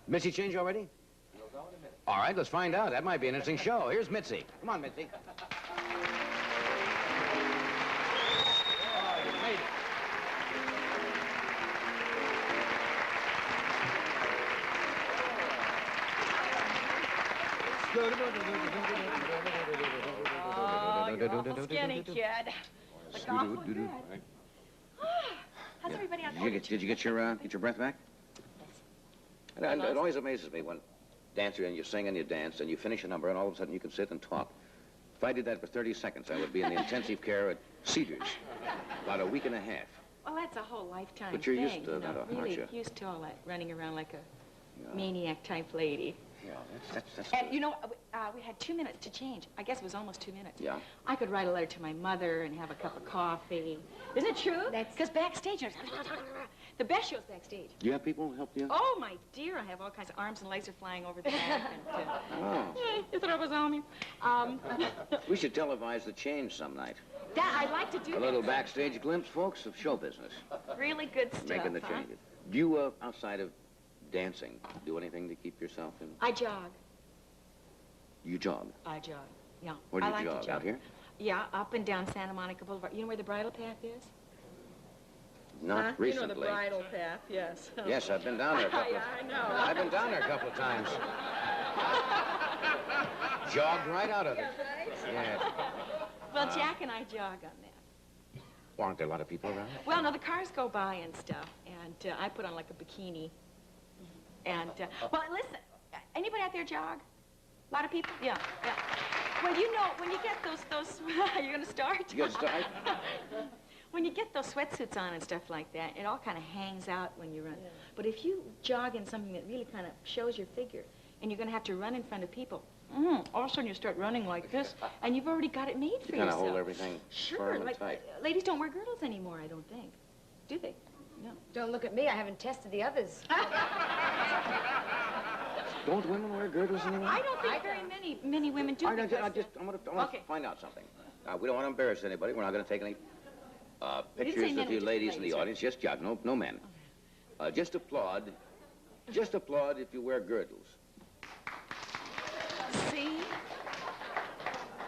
Speaker 3: Mitzi change already? All right, let's find out. That might be an interesting show. Here's Mitzi. Come on, Mitzi. Oh, you made it.
Speaker 13: Oh, you're awful skinny, kid. Look awful good. How's everybody out there?
Speaker 3: Did you get your breath back? And it always amazes me when dancer and you sing and you dance and you finish a number and all of a sudden you can sit and talk. If I did that for 30 seconds, I would be in the intensive care at Cedars about a week and a half.
Speaker 13: Well, that's a whole lifetime
Speaker 3: But you're
Speaker 13: thing,
Speaker 3: used to
Speaker 13: you
Speaker 3: that,
Speaker 13: know,
Speaker 3: aren't
Speaker 13: really
Speaker 3: you?
Speaker 13: used to all that running around like a maniac-type lady.
Speaker 3: Yeah, that's
Speaker 13: And, you know, we had 2 minutes to change. I guess it was almost 2 minutes.
Speaker 3: Yeah.
Speaker 13: I could write a letter to my mother and have a cup of coffee. Isn't it true? Because backstage, the best show's backstage.
Speaker 3: Do you have people help you?
Speaker 13: Oh, my dear, I have all kinds of arms and legs are flying over the back. And,
Speaker 3: Oh.
Speaker 13: you thought I was on me?
Speaker 3: We should televise the change some night.
Speaker 13: I'd like to do
Speaker 3: A little backstage glimpse, folks, of show business.
Speaker 13: Really good stuff,
Speaker 3: Making the
Speaker 13: huh?
Speaker 3: changes. Do you, outside of dancing, do anything to keep yourself in?
Speaker 13: I jog.
Speaker 3: You jog?
Speaker 13: I jog, yeah.
Speaker 3: Where do
Speaker 13: I
Speaker 3: you
Speaker 13: like to
Speaker 3: jog?
Speaker 13: jog?
Speaker 3: Out here?
Speaker 13: Yeah, up and down Santa Monica Boulevard. You know where the bridle path is?
Speaker 3: Not recently.
Speaker 13: You know the bridle path, yes.
Speaker 3: Yes, I've been down there a couple of
Speaker 13: I know.
Speaker 3: I've been down there a couple of times. Jogged right out of it. Yes.
Speaker 13: Well, Jack and I jog on that.
Speaker 3: Well, aren't there a lot of people around?
Speaker 13: Well, no, the cars go by and stuff, and I put on like a bikini. And, well, listen, anybody out there jog? A lot of people? Yeah, yeah. Well, you know, when you get those you're going to start?
Speaker 3: You going to start?
Speaker 13: When you get those sweatsuits on and stuff like that, it all kind of hangs out when you run. Yeah. But if you jog in something that really kind of shows your figure, and you're going to have to run in front of people, all of a sudden you start running like this, and you've already got it made for
Speaker 3: You kind
Speaker 13: yourself.
Speaker 3: of hold everything firm and tight.
Speaker 13: Ladies don't wear girdles anymore, I don't think. Do they? No.
Speaker 12: Don't look at me. I haven't tested the others.
Speaker 3: Don't women wear girdles anymore?
Speaker 13: I don't think very many women do.
Speaker 3: I want to find out something. We don't want to embarrass anybody. We're not going to take any pictures of you ladies in the audience. Just jog. No men. Just applaud. Just applaud if you wear girdles.
Speaker 13: See?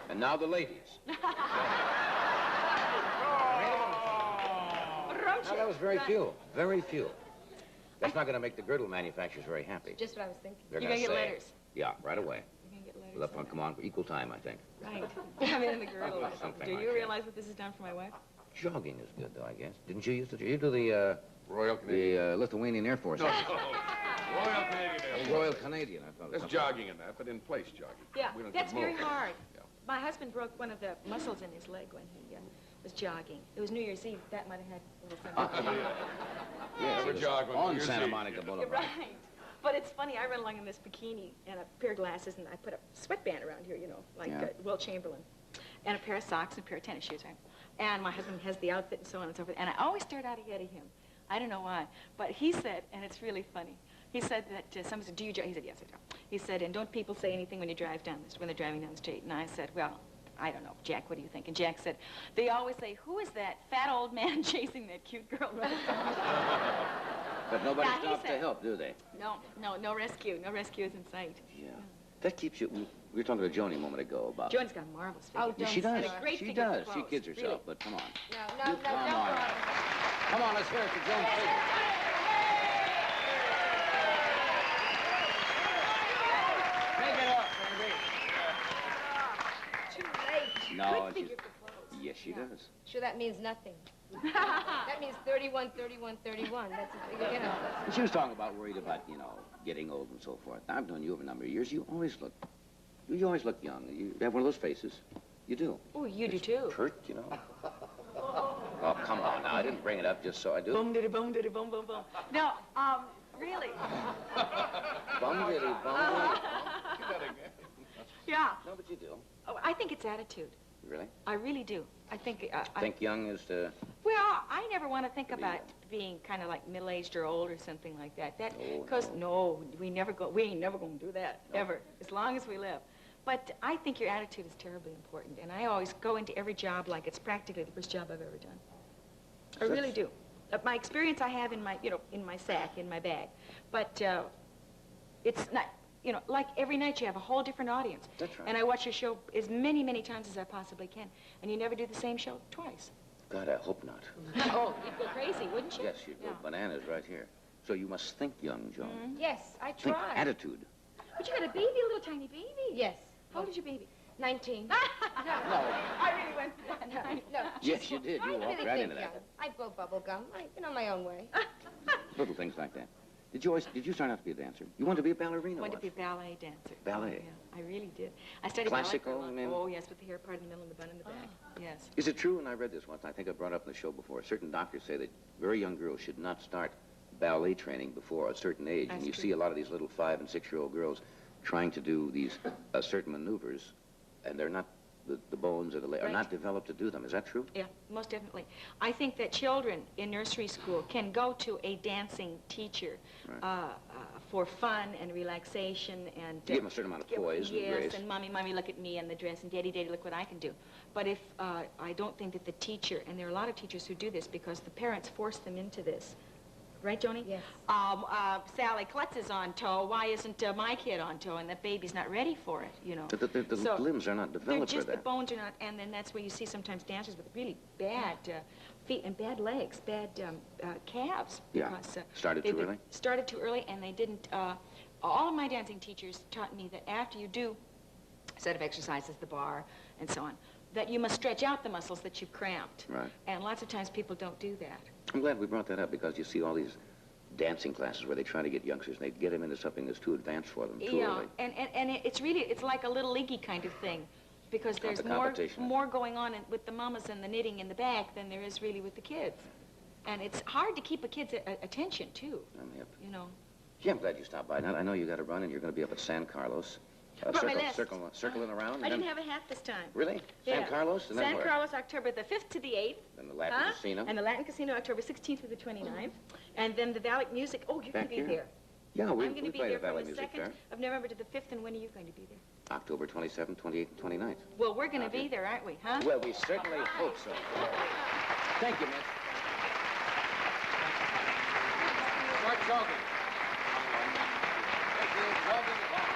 Speaker 3: And now the ladies. No, that was very few. Very few. That's not going to make the girdle manufacturers very happy.
Speaker 12: Just what I was thinking.
Speaker 3: They're
Speaker 13: You're
Speaker 3: going to
Speaker 13: get
Speaker 3: say,
Speaker 13: letters.
Speaker 3: Yeah, right away.
Speaker 13: You're going to get letters.
Speaker 3: Well, they'll come on for equal time, I think.
Speaker 13: Right. I'm in the girdle.
Speaker 3: Something
Speaker 13: Do
Speaker 3: like
Speaker 13: you
Speaker 3: that.
Speaker 13: realize what this has done for my wife?
Speaker 3: Jogging is good, though, I guess. Didn't you used to? You do the
Speaker 2: Royal Canadian.
Speaker 3: the Lithuanian Air Force?
Speaker 2: No. Royal Canadian Air Force.
Speaker 3: Royal Canadian, I thought.
Speaker 2: There's jogging in that, but in place jogging.
Speaker 13: Yeah,
Speaker 2: We don't
Speaker 13: that's
Speaker 2: get
Speaker 13: very
Speaker 2: moved.
Speaker 13: hard.
Speaker 2: Yeah.
Speaker 13: My husband broke one of the muscles in his leg when he was jogging. It was New Year's Eve. That might have had a little something.
Speaker 3: Yes,
Speaker 2: Never
Speaker 3: it was
Speaker 2: jog on
Speaker 3: on
Speaker 2: New Year's
Speaker 3: Santa
Speaker 2: Eve.
Speaker 3: Monica Boulevard.
Speaker 13: Right. But it's funny, I run along in this bikini and a pair of glasses, and I put a sweatband around here, you know, like
Speaker 3: Yeah.
Speaker 13: Will Chamberlain, and a pair of socks and a pair of tennis shoes, right? And my husband has the outfit and so on and so forth, and I always start out ahead of him. I don't know why, but he said, and it's really funny, he said that someone said, do you jog? He said, yes, I do. He said, and don't people say anything when you drive down when they're driving down the street? And I said, well, I don't know, Jack, what do you think? And Jack said, they always say, who is that fat old man chasing that cute girl running down the street?
Speaker 3: But nobody
Speaker 13: Yeah, he
Speaker 3: stops to
Speaker 13: said-
Speaker 3: help, do they?
Speaker 13: No rescue. No rescue is in sight.
Speaker 3: Yeah. That keeps you... We were talking to Joni a moment ago about...
Speaker 13: Joan's got a marvelous figure.
Speaker 12: Oh,
Speaker 3: Yeah, she
Speaker 12: don't
Speaker 3: does.
Speaker 12: say
Speaker 13: a great
Speaker 3: She
Speaker 13: figure
Speaker 3: does.
Speaker 13: for
Speaker 3: She
Speaker 13: clothes,
Speaker 3: kids herself,
Speaker 13: really.
Speaker 3: but come on.
Speaker 12: No,
Speaker 3: Come on. Come on, let's hear it for Joan. Take it up, baby.
Speaker 12: Too late.
Speaker 3: No,
Speaker 12: Good
Speaker 3: she's...
Speaker 12: figure for clothes.
Speaker 3: Yes, she does.
Speaker 12: Sure, that means nothing. That means 31, 31, 31. That's a figure, you know.
Speaker 3: She was talking about worried about, you know, getting old and so forth. I've known you over a number of years. You always look young. You have one of those faces. You do.
Speaker 13: Oh, you do too.
Speaker 3: Pert, you know. Oh, come on now. I didn't bring it up just so I do.
Speaker 13: Boom, diddy, boom, diddy, boom, boom, boom. No, really.
Speaker 3: Bum diddy, bum diddy.
Speaker 13: Yeah.
Speaker 3: No, but you do.
Speaker 13: Oh, I think it's attitude.
Speaker 3: Really?
Speaker 13: I really do. I think.
Speaker 3: Think young is to...
Speaker 13: Well, I never want to think about being kind of like middle-aged or old or something like that.
Speaker 3: Oh,
Speaker 13: Because we ain't never going to do that, ever, as long as we live. But I think your attitude is terribly important, and I always go into every job like it's practically the first job I've ever done. I really do. My experience I have in my, in my sack, in my bag. But it's not, like every night you have a whole different audience.
Speaker 3: That's right.
Speaker 13: And I watch your show as many, many times as I possibly can. And you never do the same show twice.
Speaker 3: God, I hope not.
Speaker 13: Oh, you'd go crazy, wouldn't you?
Speaker 3: Yes, you'd go bananas right here. So you must think young, Joan.
Speaker 12: Yes, I
Speaker 3: Think
Speaker 12: tried.
Speaker 3: attitude.
Speaker 13: But you got a baby, a little tiny baby.
Speaker 12: Yes.
Speaker 13: How old is your baby?
Speaker 12: 19.
Speaker 3: No.
Speaker 13: I really went for that.
Speaker 12: No.
Speaker 3: Yes, you did. You
Speaker 12: I
Speaker 3: walked
Speaker 12: really
Speaker 3: right
Speaker 12: think
Speaker 3: into
Speaker 12: young.
Speaker 3: that.
Speaker 12: I blow bubble gum. My own way.
Speaker 3: Little things like that. Did you start out to be a dancer? You wanted to be a ballerina
Speaker 13: I wanted to
Speaker 3: once.
Speaker 13: be a ballet dancer.
Speaker 3: Ballet?
Speaker 13: Oh, yeah, I really did. I studied
Speaker 3: Classical,
Speaker 13: ballet for a
Speaker 3: I mean?
Speaker 13: Oh, yes, with the hair part in the middle and the bun in the back. Yes.
Speaker 3: Is it true, and I read this once, I think I brought it up in the show before, certain doctors say that very young girls should not start ballet training before a certain age.
Speaker 13: That's
Speaker 3: and you
Speaker 13: true.
Speaker 3: see a lot of these little 5- and 6-year-old girls trying to do these certain maneuvers, and they're not, the bones or the legs are
Speaker 13: Right.
Speaker 3: not developed to do them. Is that true?
Speaker 13: Yeah, most definitely. I think that children in nursery school can go to a dancing teacher
Speaker 3: Right.
Speaker 13: For fun and relaxation and...
Speaker 3: Give them a certain amount of poise and grace.
Speaker 13: Yes, and mommy, look at me and the dress, and daddy, look what I can do. But if, I don't think that the teacher, and there are a lot of teachers who do this because the parents force them into this. Right, Joni?
Speaker 12: Yes.
Speaker 13: Sally Klutz is on toe. Why isn't my kid on toe? And the baby's not ready for it,
Speaker 3: The
Speaker 13: So,
Speaker 3: limbs are not
Speaker 13: They're
Speaker 3: developed for
Speaker 13: just, the
Speaker 3: that.
Speaker 13: bones are not, and then that's where you see sometimes dancers with really bad feet and bad legs, bad calves.
Speaker 3: Yeah.
Speaker 13: Because,
Speaker 3: Started
Speaker 13: they
Speaker 3: too early?
Speaker 13: Started too early, and they didn't, all of my dancing teachers taught me that after you do a set of exercises, the bar, and so on, that you must stretch out the muscles that you've cramped.
Speaker 3: Right.
Speaker 13: And lots of times people don't do that.
Speaker 3: I'm glad we brought that up because you see all these dancing classes where they try to get youngsters and they get them into something that's too advanced for them, too
Speaker 13: Yeah,
Speaker 3: early.
Speaker 13: and it's like a little leaguey kind of thing, because there's
Speaker 3: the
Speaker 13: more
Speaker 3: competition.
Speaker 13: going on with the mamas and the knitting in the back than there is really with the kids. And it's hard to keep a kid's attention, too,
Speaker 3: I'm hip.
Speaker 13: Yeah,
Speaker 3: I'm glad you stopped by. Now, I know you got to run and you're going to be up at San Carlos.
Speaker 13: Brought my list.
Speaker 3: Circling around.
Speaker 13: I
Speaker 3: and
Speaker 13: didn't
Speaker 3: then-
Speaker 13: have a hat this time.
Speaker 3: Really?
Speaker 13: Yeah.
Speaker 3: San Carlos? And then
Speaker 13: San
Speaker 3: where?
Speaker 13: Carlos, October the 5th to the 8th.
Speaker 3: Then the Latin Casino.
Speaker 13: And the Latin Casino, October 16th through the 29th. And then the Valley Music. Oh, you're going
Speaker 3: Back
Speaker 13: to be
Speaker 3: here?
Speaker 13: there.
Speaker 3: Yeah,
Speaker 13: I'm going to be
Speaker 3: play
Speaker 13: there
Speaker 3: the Valley
Speaker 13: from the
Speaker 3: Music
Speaker 13: 2nd
Speaker 3: Fair.
Speaker 13: of November to the 5th. And when are you going to be there?
Speaker 3: October 27th, 28th, and 29th.
Speaker 13: Well, we're going to be there, aren't we, huh?
Speaker 3: Well, we certainly hope so. Thank you, Miss.
Speaker 2: Start jogging.
Speaker 3: Thank you. Jogging along.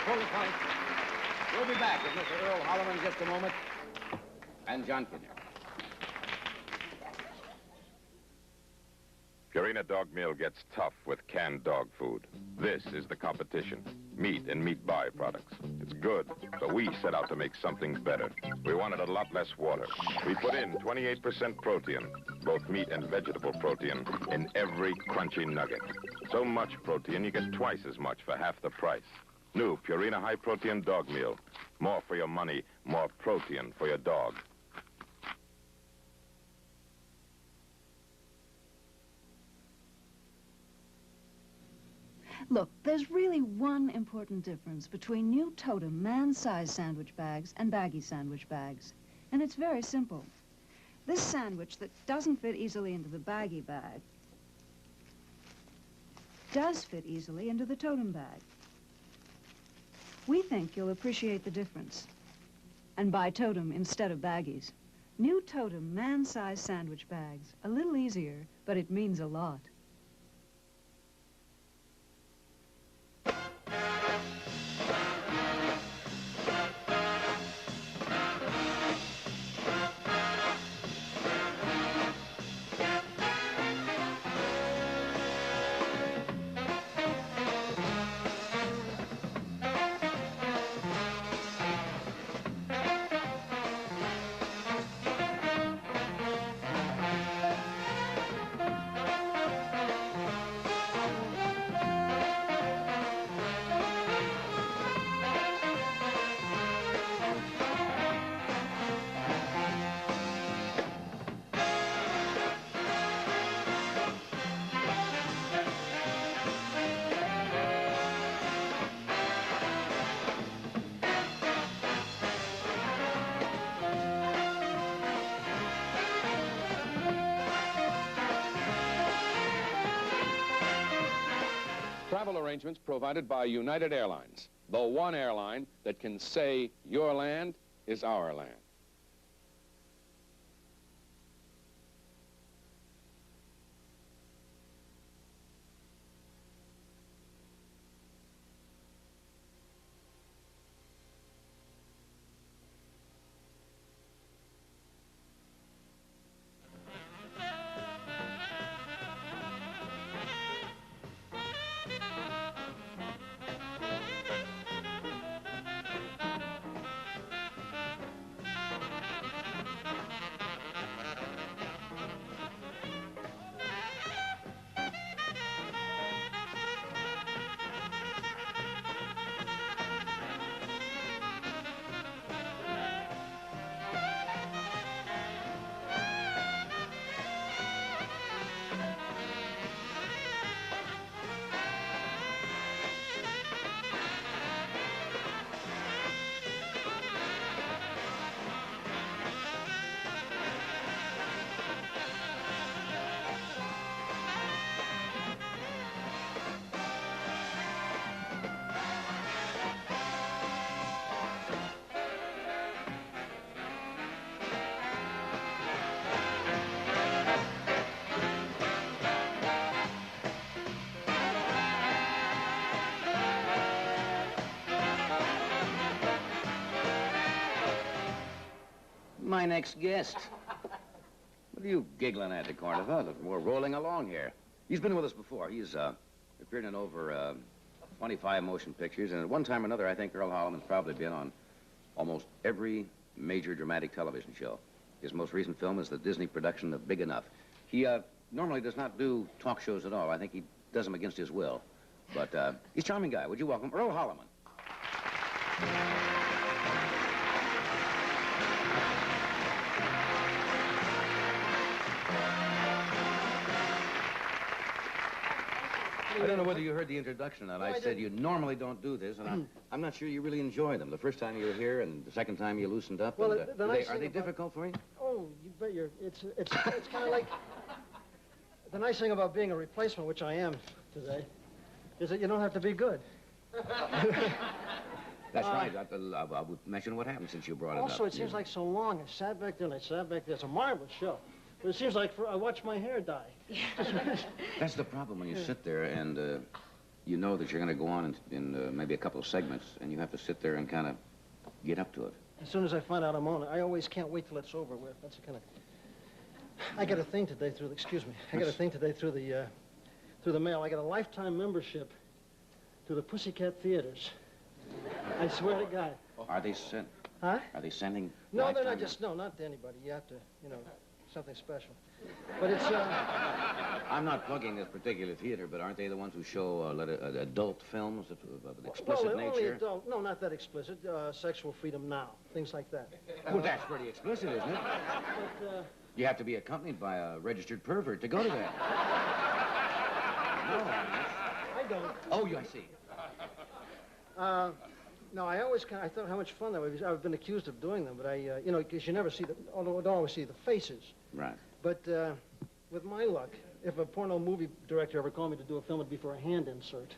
Speaker 3: pull the point. We'll be back with Mr. Earl Holliman in just a moment. And John Kidner.
Speaker 2: Purina dog meal gets tough with canned dog food. This is the competition. Meat and meat byproducts. It's good, but we set out to make something better. We wanted a lot less water. We put in 28% protein, both meat and vegetable protein, in every crunchy nugget. So much protein, you get twice as much for half the price. New Purina high-protein dog meal. More for your money, more protein for your dog.
Speaker 16: Look, there's really one important difference between new Totem man-size sandwich bags and baggy sandwich bags. And it's very simple. This sandwich that doesn't fit easily into the baggy bag does fit easily into the Totem bag. We think you'll appreciate the difference and buy Totem instead of baggies. New Totem man-size sandwich bags. A little easier, but it means a lot.
Speaker 2: Travel arrangements provided by United Airlines, the one airline that can say your land is our land.
Speaker 3: My next guest. What are you giggling at, DeCordova? We're rolling along here. He's been with us before. He's appeared in over 25 motion pictures, and at one time or another, I think Earl Holliman's probably been on almost every major dramatic television show. His most recent film is the Disney production of Big Enough. He normally does not do talk shows at all. I think he does them against his will. But he's a charming guy. Would you welcome Earl Holliman? I don't know whether you heard the introduction or not. I said you normally don't do this, and I'm not sure you really enjoy them. The first time you were here and the second time you loosened up.
Speaker 10: Well,
Speaker 3: and, are they difficult for you?
Speaker 10: Oh, you bet you're... It's kind of like... The nice thing about being a replacement, which I am today, is that you don't have to be good.
Speaker 3: That's right. I would mention what happened since you brought it up.
Speaker 10: Also, it seems like so long. I sat back there and I sat back there. It's a marvelous show. But it seems like I watched my hair dye.
Speaker 3: That's the problem when you sit there and you know that you're going to go on in maybe a couple of segments, and you have to sit there and kind of get up to it.
Speaker 10: As soon as I find out I'm on it, I always can't wait till it's over with. That's the kind of... I got a thing today through the... Excuse me. I got a thing today through the mail. I got a lifetime membership to the Pussycat Theaters. I swear to God.
Speaker 3: Are they sent?
Speaker 10: Huh?
Speaker 3: Are they sending?
Speaker 10: No, they're not just... No, not to anybody. You have to, you know, something special. But it's...
Speaker 3: I'm not plugging this particular theater, but aren't they the ones who show adult films of an explicit nature?
Speaker 10: Only adult. No, not that explicit. Sexual freedom now. Things like that.
Speaker 3: Well, that's pretty explicit, isn't it?
Speaker 10: But,
Speaker 3: you have to be accompanied by a registered pervert to go to that. No.
Speaker 10: I don't.
Speaker 3: Oh, I see.
Speaker 10: No, I always I thought how much fun that would be. I've been accused of doing them, but you know, because you never see don't always see the faces.
Speaker 3: Right.
Speaker 10: But with my luck, if a porno movie director ever called me to do a film, it'd be for a hand insert.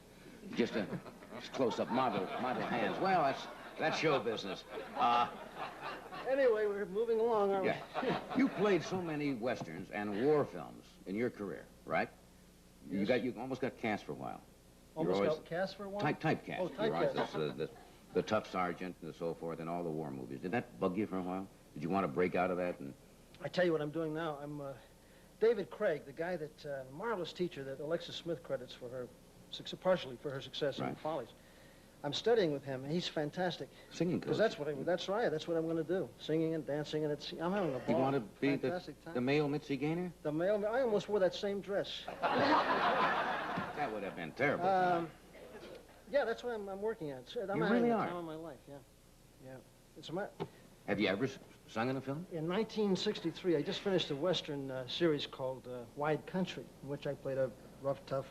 Speaker 3: Just a close-up model hands. Well, that's show business.
Speaker 10: Anyway, we're moving along, aren't we?
Speaker 3: You played so many westerns and war films in your career, right?
Speaker 10: Yes.
Speaker 3: You almost got cast for a while.
Speaker 10: Almost got cast for a while?
Speaker 3: Typecast.
Speaker 10: Oh, typecast.
Speaker 3: The tough sergeant and so forth in all the war movies. Did that bug you for a while? Did you want to break out of that? And
Speaker 10: I tell you what I'm doing now. I'm David Craig, the guy that marvelous teacher that Alexis Smith credits for her, partially for her success in Follies. I'm studying with him, and he's fantastic.
Speaker 3: Singing coach.
Speaker 10: Because that's right. That's what I'm going to do. Singing and dancing, and I'm having a ball.
Speaker 3: You want to be
Speaker 10: Fantastic
Speaker 3: the male Mitzi Gaynor?
Speaker 10: The male. I almost wore that same dress.
Speaker 3: That would have been terrible.
Speaker 10: Yeah, that's what I'm working at.
Speaker 3: You really are.
Speaker 10: The time of my life. Yeah. It's a
Speaker 3: Have you ever sung in a film?
Speaker 10: In 1963, I just finished a Western series called Wide Country, in which I played a rough, tough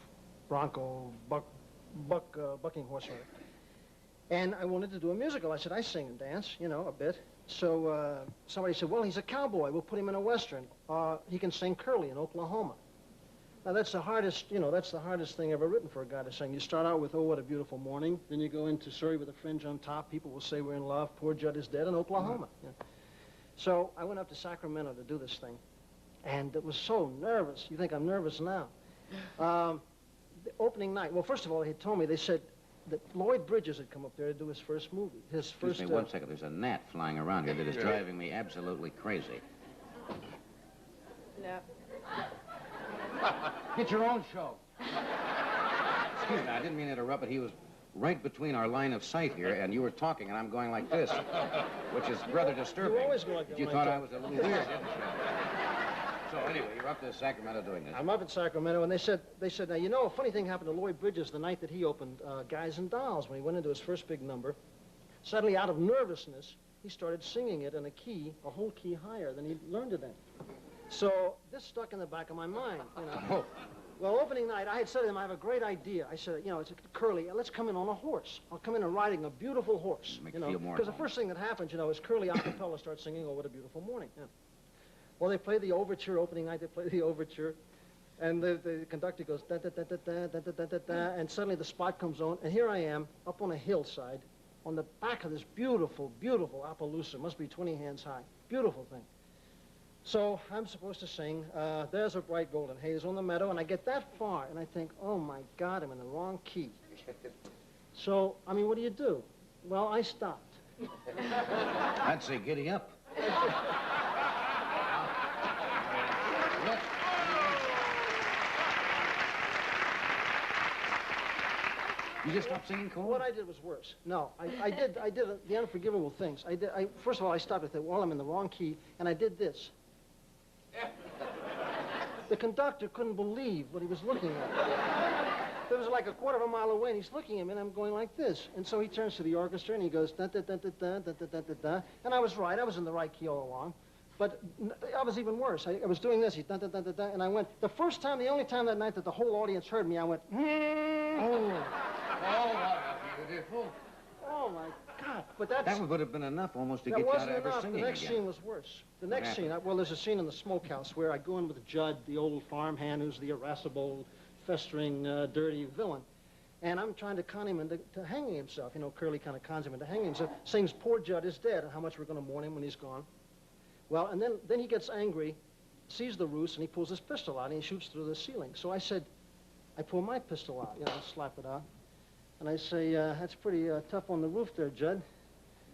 Speaker 10: bronco bucking horse rider. And I wanted to do a musical. I said, I sing and dance, you know, a bit. So somebody said, well, he's a cowboy. We'll put him in a Western. He can sing Curly in Oklahoma. Now, that's the hardest, that's the hardest thing ever written for a guy to sing. You start out with, oh, what a beautiful morning. Then you go into Surrey with a fringe on top. People will say we're in love. Poor Judd is dead in Oklahoma. Yeah. So I went up to Sacramento to do this thing. And it was so nervous. You think I'm nervous now. The opening night, well, first of all, they had told me, they said that Lloyd Bridges had come up there to do his first movie.
Speaker 3: Excuse me 1 second. There's a gnat flying around here that is driving me absolutely crazy.
Speaker 12: No.
Speaker 3: Get your own show. Excuse me, I didn't mean to interrupt, but he was right between our line of sight here, and you were talking, and I'm going like this, which is rather disturbing.
Speaker 10: You always go like that.
Speaker 3: You thought I was a little weird, didn't you? So anyway, you're up to Sacramento doing this.
Speaker 10: I'm up at Sacramento, and they said, now, you know, a funny thing happened to Lloyd Bridges the night that he opened Guys and Dolls, when he went into his first big number. Suddenly, out of nervousness, he started singing it in a whole key higher than he learned it in. So this stuck in the back of my mind, you know.
Speaker 3: Oh.
Speaker 10: Well, opening night, I had said to him, I have a great idea. I said, you know, it's Curly, let's come in on a horse. I'll come in and riding a beautiful horse.
Speaker 3: Make
Speaker 10: you
Speaker 3: you
Speaker 10: know,
Speaker 3: feel more
Speaker 10: because the first thing that happens, you know, is Curly a cappella starts singing, oh, what a beautiful morning. Yeah. Well, they play the overture, opening night, they play the overture. And the conductor goes, da, da, da, da, da, da, da, da, da, da, and suddenly the spot comes on, and here I am, up on a hillside, on the back of this beautiful, beautiful Appaloosa, must be 20 hands high, beautiful thing. So I'm supposed to sing, there's a bright golden haze on the meadow, and I get that far, and I think, oh my God, I'm in the wrong key. So, I mean, what do you do? Well, I stopped.
Speaker 3: I'd say giddy up. You just stopped singing, Cole?
Speaker 10: What I did was worse. No, I did the unforgivable things. First of all, I stopped and said, well, I'm in the wrong key, and I did this. The conductor couldn't believe what he was looking at. It was like a quarter of a mile away, and he's looking at me, and I'm going like this. And so he turns to the orchestra, and he goes, da, da, da, da, da, da, da, da, da, da. And I was right. I was in the right key all along. But I was even worse. I was doing this, da, da, da, da, da, and I went, the only time that night that the whole audience heard me, I went, oh.
Speaker 3: Oh, what beautiful.
Speaker 10: Oh, my God. But
Speaker 3: that would have been enough almost to get you out of ever singing
Speaker 10: again. The next scene was worse. The next scene, well, there's a scene in the smokehouse where I go in with Judd, the old farmhand who's the irascible, festering, dirty villain. And I'm trying to con him into hanging himself. You know, Curly kind of cons him into hanging himself, sings, poor Judd is dead, and how much we're going to mourn him when he's gone. Well, and then he gets angry, sees the ruse, and he pulls his pistol out, and he shoots through the ceiling. So I said, I pull my pistol out, you know, slap it out. And I say, that's pretty tough on the roof there, Judd.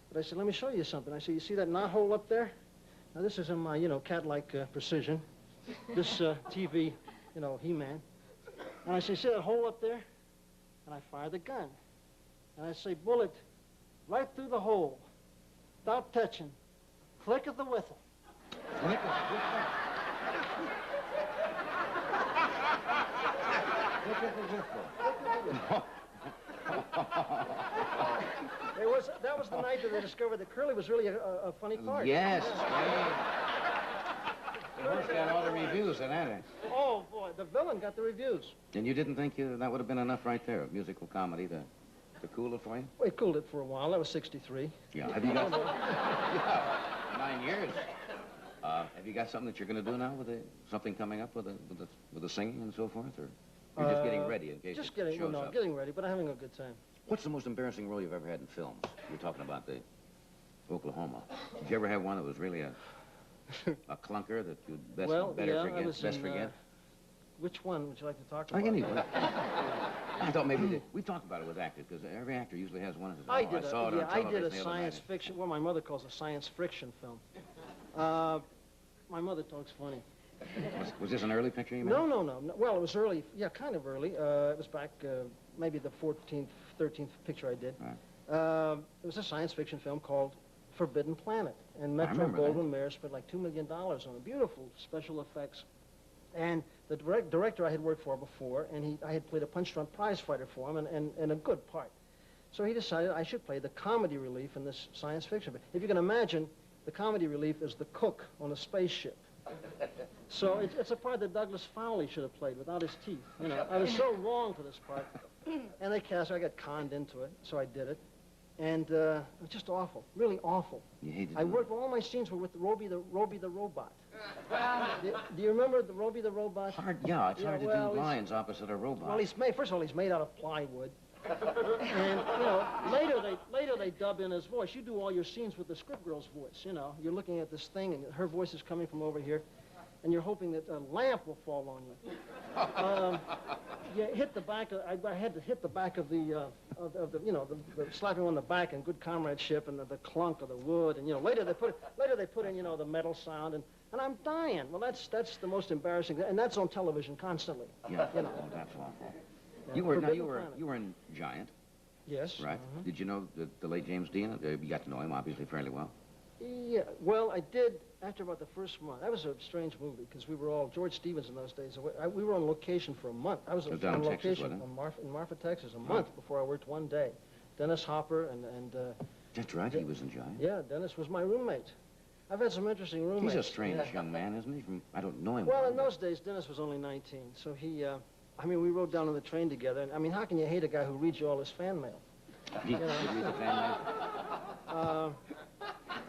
Speaker 10: But I said, let me show you something. I said, you see that knot hole up there? Now, this is in my, you know, cat-like precision. This TV, you know, He-Man. And I say, see that hole up there? And I fire the gun. And I say, bullet right through the hole, without touching. Flick of the whistle. Flick of the whistle. Flick of the whistle. That was the night that they discovered that Curly was really a funny part.
Speaker 3: Yes. The horse got all the reviews in that.
Speaker 10: Oh, boy, the villain got the reviews.
Speaker 3: And you didn't think that would have been enough right there, a musical comedy to cool it for you?
Speaker 10: Well, it cooled it for a while. That was 63.
Speaker 3: Yeah. Have you got... yeah, 9 years. Have you got something that you're going to do now with something coming up with the singing and so forth, or you're just getting ready in case it shows up?
Speaker 10: Getting ready, but I'm having a good time.
Speaker 3: What's the most embarrassing role you've ever had in films? You're talking about the Oklahoma. Did you ever have one that was really a clunker that you'd best forget?
Speaker 10: Which one would you like to talk about?
Speaker 3: Anyway. I thought maybe we talked about it with actors, because every actor usually has one.
Speaker 10: I did a science fiction, what my mother calls a science friction film. My mother talks funny.
Speaker 3: Was this an early picture you made?
Speaker 10: No. Well, it was early. Yeah, kind of early. It was back maybe the 14th, 13th picture I did. Right. It was a science fiction film called Forbidden Planet. And Metro-Goldwyn-Mayer spent like $2 million on it. Beautiful special effects. And the director I had worked for before, and I had played a punch-drunk prize fighter for him, and a good part. So he decided I should play the comedy relief in this science fiction. But if you can imagine, the comedy relief is the cook on a spaceship. So it's a part that Douglas Fowley should have played without his teeth. You know, I was so wrong for this part. And they cast, I got conned into it, so I did it. And it was just awful, really awful.
Speaker 3: You hated
Speaker 10: I worked, all my scenes were with Roby the robot. Do you remember the Roby the robot?
Speaker 3: Yeah, it's hard to do lines opposite a robot.
Speaker 10: Well, first of all, he's made out of plywood. And, you know, later they dub in his voice. You do all your scenes with the script girl's voice, you know. You're looking at this thing, and her voice is coming from over here, and you're hoping that a lamp will fall on you. You hit the back, I had to hit the back of the you know, the slapping on the back and good comradeship and the clunk of the wood. And, you know, later they put in, you know, the metal sound, and I'm dying. Well, that's the most embarrassing, and that's on television constantly.
Speaker 3: Yeah,
Speaker 10: you know.
Speaker 3: That's awful. You were in Giant.
Speaker 10: Yes.
Speaker 3: Right. Did you know the late James Dean? You got to know him obviously fairly well.
Speaker 10: Yeah. Well, I did after about the first month. That was a strange movie because we were all George Stevens in those days. We were on location for a month. I was on location in Marfa, Texas, a month before I worked one day. Dennis Hopper and.
Speaker 3: That's right. He was in Giant.
Speaker 10: Yeah. Dennis was my roommate. I've had some interesting roommates.
Speaker 3: He's a strange young man, isn't he? I don't know him.
Speaker 10: Well, in those days, Dennis was only 19, so he. I mean, we rode down on the train together, and I mean, how can you hate a guy who reads you all his fan mail?
Speaker 3: You know? Read the fan mail?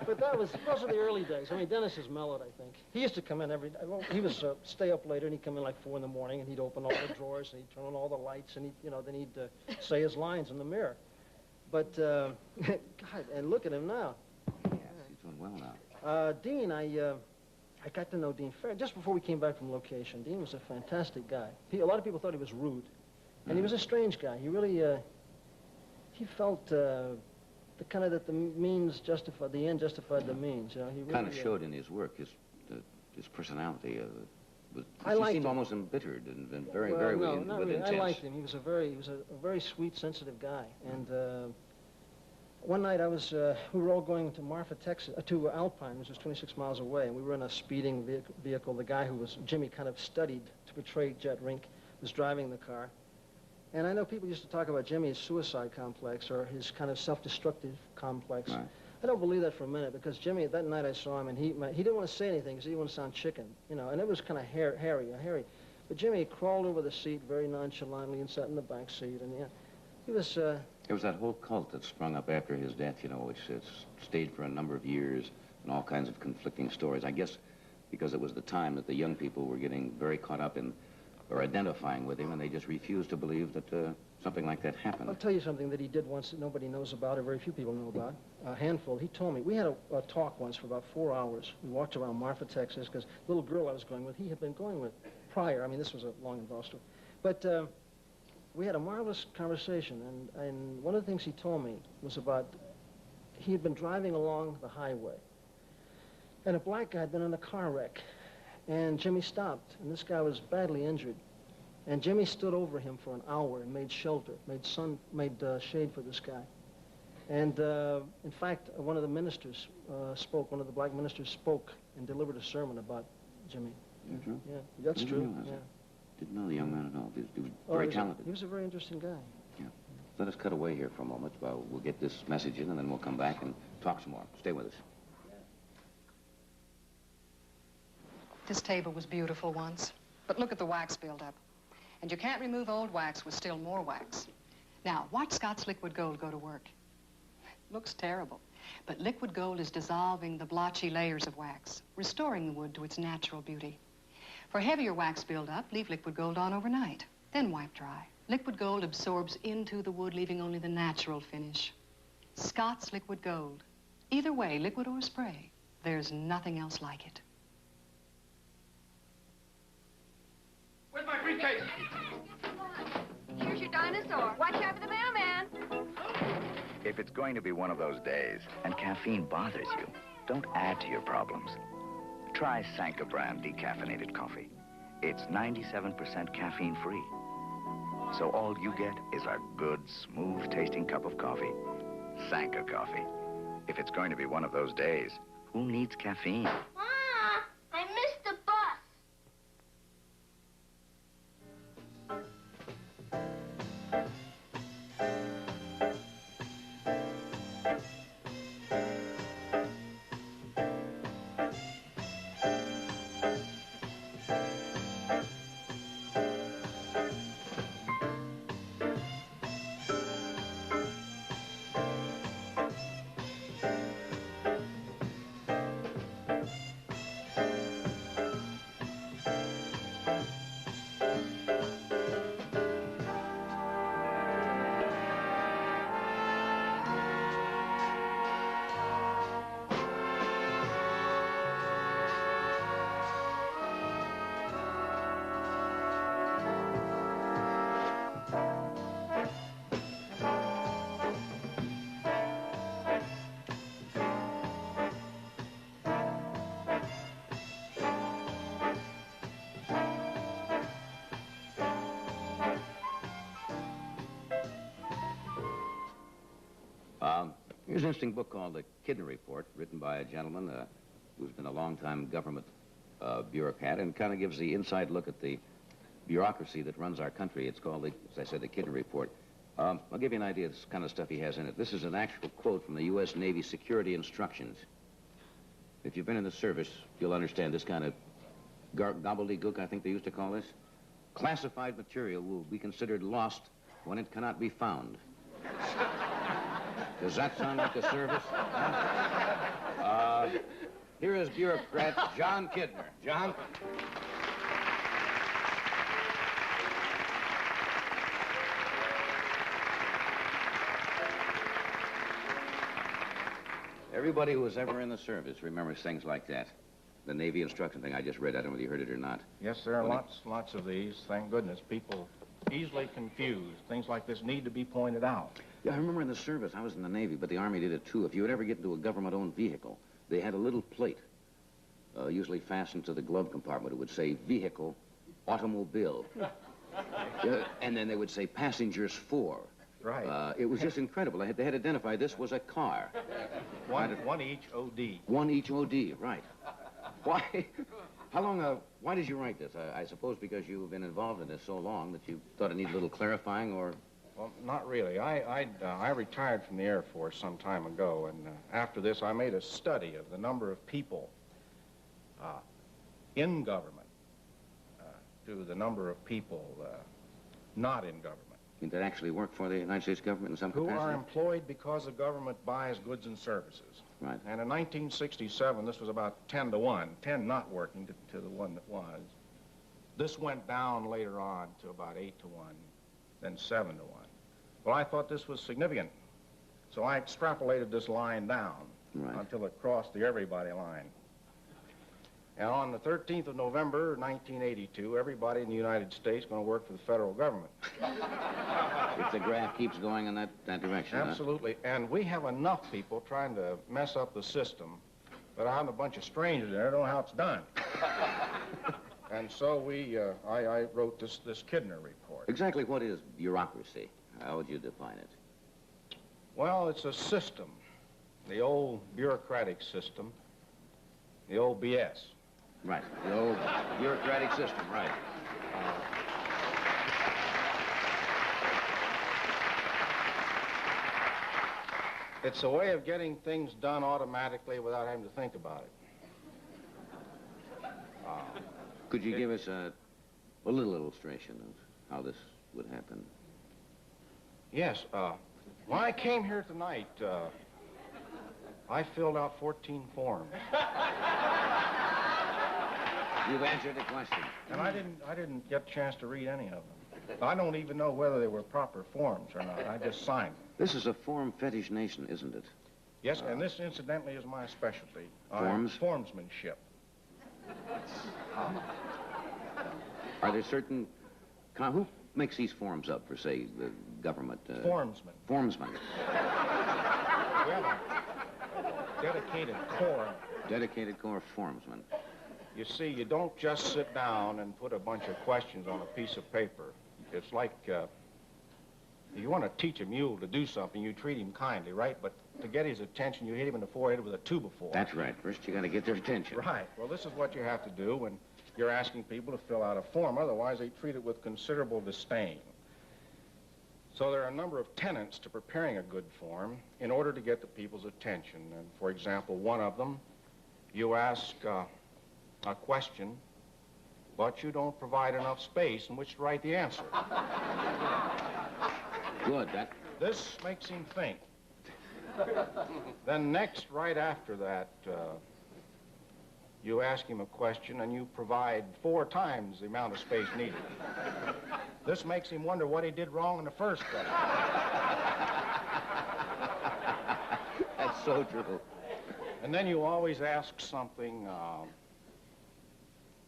Speaker 10: But those are the early days. I mean, Dennis is mellowed, I think. He used to come in every day. Well, he was stay up later, and he'd come in like 4 in the morning, and he'd open all the drawers, and he'd turn on all the lights, and then he'd say his lines in the mirror. But God, and look at him now.
Speaker 3: Yes, he's doing well now.
Speaker 10: Dean, I got to know Dean just before we came back from location. Dean was a fantastic guy. A lot of people thought he was rude, and he was a strange guy. He really, he felt the kind of that the means justified, the end justified the means. You know, he really,
Speaker 3: kind of showed in his work his personality.
Speaker 10: He
Speaker 3: seemed almost embittered and very intense.
Speaker 10: I liked him. He was a very sweet, sensitive guy. And one night we were all going to Marfa, Texas, to Alpine, which was 26 miles away, and we were in a speeding vehicle. The guy who was Jimmy kind of studied to portray Jet Rink was driving the car. And I know people used to talk about Jimmy's suicide complex or his kind of self-destructive complex.
Speaker 3: Right.
Speaker 10: I don't believe that for a minute because Jimmy, that night I saw him, and he didn't want to say anything because he didn't want to sound chicken, you know, and it was kind of hairy. But Jimmy crawled over the seat very nonchalantly and sat in the back seat, and he was... There
Speaker 3: was that whole cult that sprung up after his death, you know, which stayed for a number of years and all kinds of conflicting stories. I guess because it was the time that the young people were getting very caught up in or identifying with him, and they just refused to believe that something like that happened.
Speaker 10: I'll tell you something that he did once that nobody knows about, or very few people know about. A handful. He told me. We had a talk once for about 4 hours. We walked around Marfa, Texas, because the little girl I was going with, he had been going with prior. I mean, this was a long involved story. But we had a marvelous conversation, and one of the things he told me was about he had been driving along the highway, and a black guy had been in a car wreck, and Jimmy stopped, and this guy was badly injured, and Jimmy stood over him for an hour and made shelter, made shade for this guy. And in fact, one of the ministers spoke, one of the black ministers spoke and delivered a sermon about Jimmy.
Speaker 3: Is that true?
Speaker 10: Yeah, that's
Speaker 3: Didn't
Speaker 10: true.
Speaker 3: realize
Speaker 10: Yeah.
Speaker 3: that. Didn't know the young man at all. He was very talented.
Speaker 10: He was a very interesting guy.
Speaker 3: Yeah. Let us cut away here for a moment. We'll get this message in, and then we'll come back and talk some more. Stay with us.
Speaker 17: This table was beautiful once, but look at the wax buildup. And you can't remove old wax with still more wax. Now, watch Scott's liquid gold go to work. Looks terrible, but liquid gold is dissolving the blotchy layers of wax, restoring the wood to its natural beauty. For heavier wax buildup, leave liquid gold on overnight, then wipe dry. Liquid gold absorbs into the wood, leaving only the natural finish. Scott's liquid gold. Either way, liquid or spray, there's nothing else like it.
Speaker 2: Where's my briefcase?
Speaker 18: Here's your dinosaur. Watch out for the mailman.
Speaker 19: If it's going to be one of those days and caffeine bothers you, don't add to your problems. Try Sanka brand decaffeinated coffee. It's 97% caffeine-free. So all you get is a good, smooth-tasting cup of coffee. Sanka coffee. If it's going to be one of those days, who needs caffeine?
Speaker 18: Ma, I missed the bus.
Speaker 3: Here's an interesting book called The Kidner Report, written by a gentleman who's been a long-time government bureaucrat, and kind of gives the inside look at the bureaucracy that runs our country. It's called, as I said, The Kidner Report. I'll give you an idea of the kind of stuff he has in it. This is an actual quote from the U.S. Navy Security Instructions. If you've been in the service, you'll understand this kind of gobbledygook, I think they used to call this. Classified material will be considered lost when it cannot be found. Does that sound like the service? Here is bureaucrat John Kidner. John? Everybody who was ever in the service remembers things like that. The Navy instruction thing I just read, I don't know whether you heard it or not.
Speaker 5: Yes, there are lots of these. Thank goodness. People easily confused. Things like this need to be pointed out.
Speaker 3: Yeah, I remember in the service, I was in the Navy, but the Army did it too. If you would ever get into a government-owned vehicle, they had a little plate, usually fastened to the glove compartment. It would say, vehicle, automobile. And then they would say, passengers 4.
Speaker 5: Right.
Speaker 3: It was just incredible. They had identified this was a car.
Speaker 5: One each OD.
Speaker 3: One each OD, right. Why? How long, why did you write this? I suppose because you've been involved in this so long that you thought it needed a little clarifying, or?
Speaker 5: Well, not really. I retired from the Air Force some time ago, and after this I made a study of the number of people in government to the number of people not in government.
Speaker 3: That actually work for the United States government in some
Speaker 5: Who
Speaker 3: capacity?
Speaker 5: are employed because the government buys goods and services.
Speaker 3: Right.
Speaker 5: And in 1967, this was about 10 to 1, 10 not working to the one that was. This went down later on to about 8 to 1, then 7 to 1. Well, I thought this was significant, so I extrapolated this line down until it crossed the everybody line. And on the 13th of November, 1982, everybody in the United States is going to work for the federal government.
Speaker 3: If the graph keeps going in that direction,
Speaker 5: Absolutely. And we have enough people trying to mess up the system, but I'm a bunch of strangers there. I don't know how it's done. And so I wrote this Kidner report.
Speaker 3: Exactly what is bureaucracy? How would you define it?
Speaker 5: Well, it's a system, the old bureaucratic system, the old BS.
Speaker 3: Right, the old bureaucratic system, right.
Speaker 5: It's a way of getting things done automatically without having to think about it.
Speaker 3: Could you give us a little illustration of how this would happen?
Speaker 5: Yes, when I came here tonight, I filled out 14 forms.
Speaker 3: You've answered the question.
Speaker 5: And I didn't get a chance to read any of them. I don't even know whether they were proper forms or not. I just signed them.
Speaker 3: This is a form fetish nation, isn't it?
Speaker 5: Yes, and this, incidentally, is my specialty.
Speaker 3: Forms?
Speaker 5: Formsmanship.
Speaker 3: Are there certain... Who makes these forms up for, say, the government?
Speaker 5: Formsmen.
Speaker 3: Formsmen.
Speaker 5: We have a dedicated corps.
Speaker 3: Dedicated corps of formsmen.
Speaker 5: You see, you don't just sit down and put a bunch of questions on a piece of paper. It's like, if you want to teach a mule to do something, you treat him kindly, right? But to get his attention, you hit him in the forehead with a 2x4.
Speaker 3: That's right. First, you got to get their attention.
Speaker 5: Right. Well, this is what you have to do when you're asking people to fill out a form. Otherwise, they treat it with considerable disdain. So there are a number of tenets to preparing a good form in order to get the people's attention. And, for example, one of them, you ask a question, but you don't provide enough space in which to write the answer.
Speaker 3: Good.
Speaker 5: This makes him think. Then next, right after that, you ask him a question and you provide 4 times the amount of space needed. This makes him wonder what he did wrong in the first place.
Speaker 3: That's so true.
Speaker 5: And then you always ask something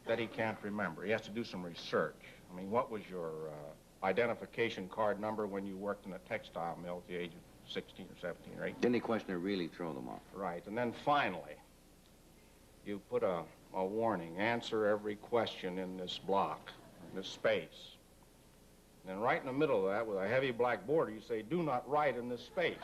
Speaker 5: that he can't remember. He has to do some research. I mean, what was your identification card number when you worked in a textile mill at the age of 16 or 17 or 18?
Speaker 3: Didn't the questioner really throw them off?
Speaker 5: Right. And then finally, you put a warning. Answer every question in this block, in this space. And then right in the middle of that, with a heavy black border, you say, do not write in this space.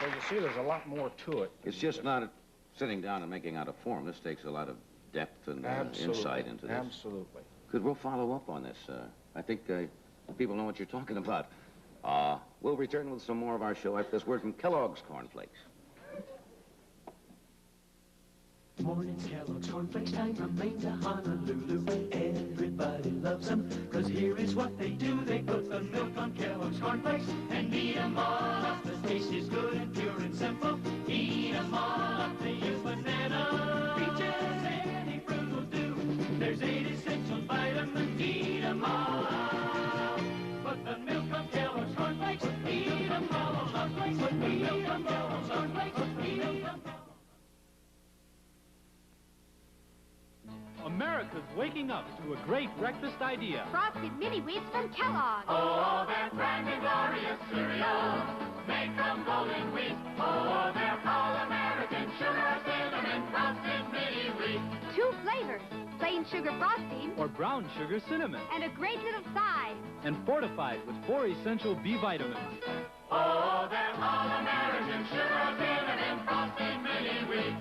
Speaker 5: So you see, there's a lot more to it.
Speaker 3: It's just not sitting down and making out a form. This takes a lot of depth and insight into this.
Speaker 5: Absolutely.
Speaker 3: Because we'll follow up on this. I think people know what you're talking about. We'll return with some more of our show after this word from Kellogg's Cornflakes.
Speaker 20: Morning's Kellogg's Cornflakes time from Maine to Honolulu. Everybody loves them, cause here is what they do. They put the milk on Kellogg's Cornflakes and eat them all up. The taste is good and pure and simple. Eat them all up. They use banana, peaches, any fruit will do. There's 8 essential vitamins. Eat them all up. Put the milk on Kellogg's Cornflakes. Eat them all up. Put the milk on Kellogg's Cornflakes. Eat them all up.
Speaker 21: America's waking up to a great breakfast idea.
Speaker 18: Frosted mini wheats from Kellogg's.
Speaker 20: Oh, they're brand new glorious cereals made from golden wheat. Oh, they're all-American sugar cinnamon frosted mini wheat.
Speaker 18: 2 flavors, plain sugar frosting
Speaker 21: Or brown sugar cinnamon.
Speaker 18: and a great little side.
Speaker 21: And fortified with 4 essential B vitamins.
Speaker 20: Oh, they're all-American sugar cinnamon frosted mini wheat.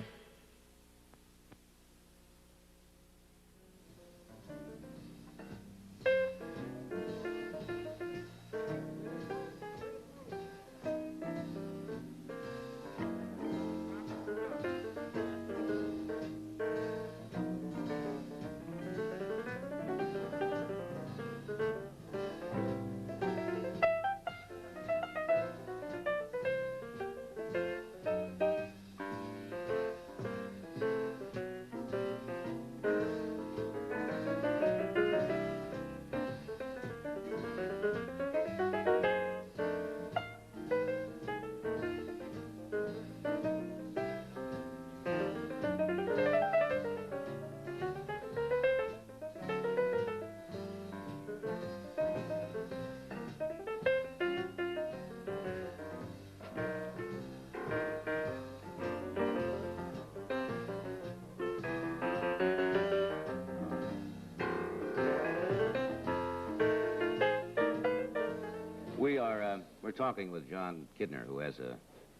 Speaker 3: talking with John Kidner, who has a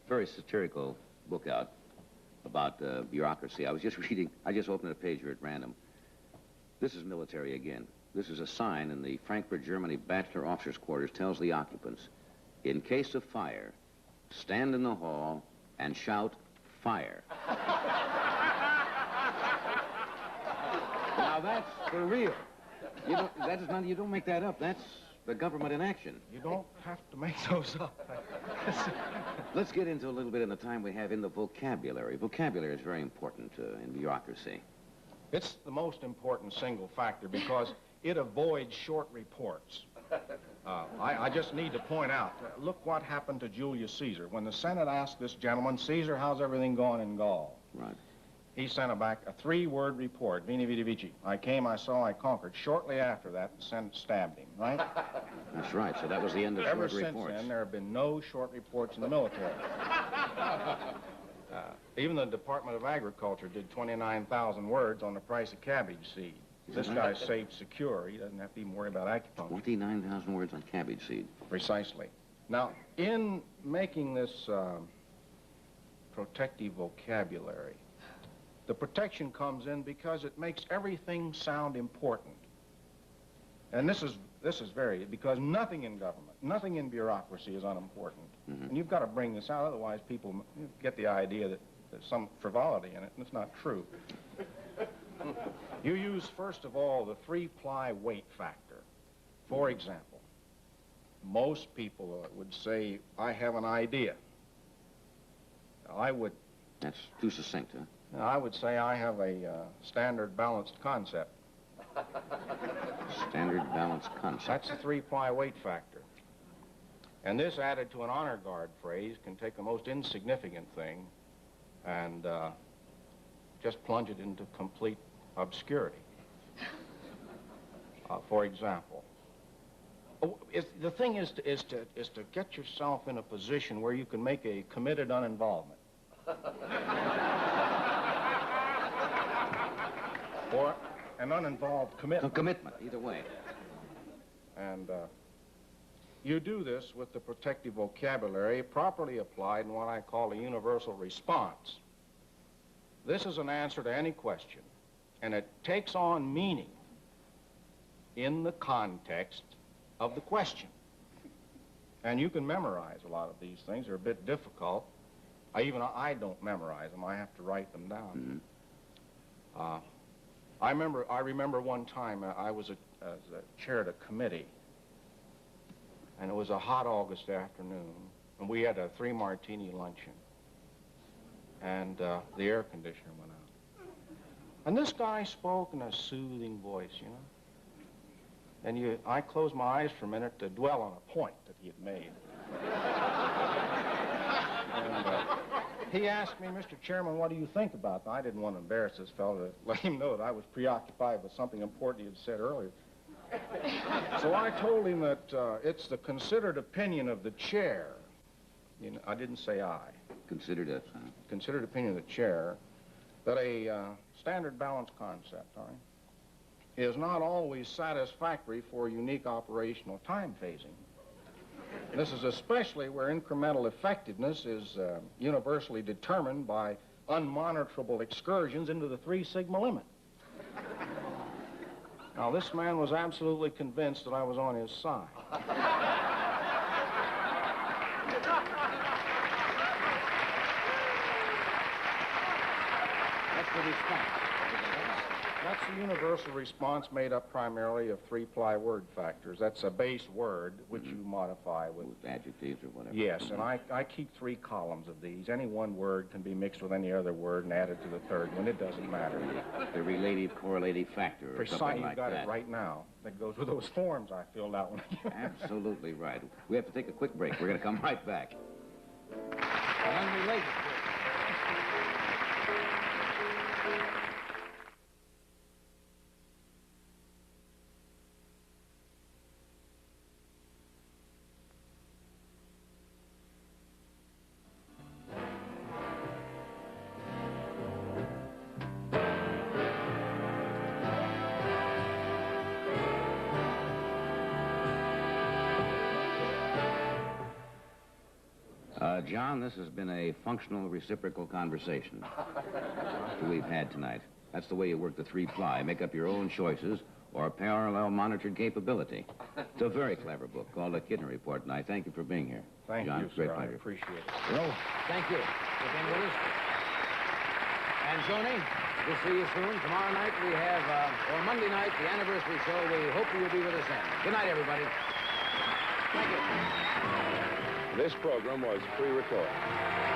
Speaker 3: very satirical book out about bureaucracy. I just opened a page here at random. This is military again. This is a sign in the Frankfurt, Germany bachelor officers' quarters tells the occupants, in case of fire, stand in the hall and shout, fire. Now that's for real. You don't make that up. That's the government in action.
Speaker 5: You don't have to make those up.
Speaker 3: Let's get into a little bit in the time we have in the vocabulary. Vocabulary is very important in bureaucracy.
Speaker 5: It's the most important single factor because it avoids short reports. I just need to point out, look what happened to Julius Caesar. When the Senate asked this gentleman, Caesar, how's everything going in Gaul?
Speaker 3: Right.
Speaker 5: He sent back a 3-word report, Veni Vidi Vici. I came, I saw, I conquered. Shortly after that, the Senate stabbed him, right?
Speaker 3: That's right, so that was the end of short reports.
Speaker 5: Ever since then, there have been no short reports in the military. Even the Department of Agriculture did 29,000 words on the price of cabbage seed. This guy's safe secure. He doesn't have to even worry about acupuncture.
Speaker 3: 29,000 words on cabbage seed.
Speaker 5: Precisely. Now, in making this protective vocabulary, the protection comes in because it makes everything sound important. And this is because nothing in government, nothing in bureaucracy is unimportant.
Speaker 3: Mm-hmm.
Speaker 5: And you've got to bring this out, otherwise people get the idea that there's some frivolity in it, and it's not true. You use, first of all, the 3-ply weight factor. For example, most people would say, I have an idea. I would...
Speaker 3: That's too succinct, huh?
Speaker 5: I would say I have a standard balanced concept.
Speaker 3: Standard balanced concept.
Speaker 5: That's the 3-ply weight factor. And this added to an honor guard phrase can take the most insignificant thing and just plunge it into complete obscurity. For example, the thing is to get yourself in a position where you can make a committed uninvolvement. Or an uninvolved commitment.
Speaker 3: A commitment, either way.
Speaker 5: And you do this with the protective vocabulary properly applied in what I call a universal response. This is an answer to any question, and it takes on meaning in the context of the question. And you can memorize a lot of these things. They're a bit difficult. I don't memorize them. I have to write them down. Mm-hmm. I remember one time I was chaired a committee, and it was a hot August afternoon, and we had a 3-martini luncheon, and the air conditioner went out. And this guy spoke in a soothing voice, you know. And I closed my eyes for a minute to dwell on a point that he had made. And he asked me, Mr. Chairman, what do you think about that? I didn't want to embarrass this fellow to let him know that I was preoccupied with something important he had said earlier. So I told him that it's the considered opinion of the chair. You know, I didn't say I. Considered opinion of the chair that a standard balance concept, all right, is not always satisfactory for unique operational time phasing. This is especially where incremental effectiveness is universally determined by unmonitorable excursions into the 3 sigma limit. Now, this man was absolutely convinced that I was on his side. That's the response. That's the universal response made up primarily of 3-ply word factors. That's a base word, which you modify with
Speaker 3: adjectives or whatever.
Speaker 5: Yes, and I keep 3 columns of these. Any one word can be mixed with any other word and added to the third one. It doesn't matter.
Speaker 3: The relative, correlative factor or something like that.
Speaker 5: You've got it right now. That goes with those forms I filled out.
Speaker 3: Absolutely right. We have to take a quick break. We're going to come right back. Unrelated. John, this has been a functional reciprocal conversation that we've had tonight. That's the way you work the three-ply. Make up your own choices or parallel monitored capability. It's a very clever book called The Kidner Report, and I thank you for being here.
Speaker 5: Thank
Speaker 3: John,
Speaker 5: you,
Speaker 3: great
Speaker 5: sir. I
Speaker 3: pleasure.
Speaker 5: appreciate it.
Speaker 3: Earl, thank you for being with us. And Joni, we'll see you soon. Tomorrow night we have, or Monday night, the anniversary show. We hope you'll be with us then. Good night, everybody. Thank you.
Speaker 2: This program was pre-recorded.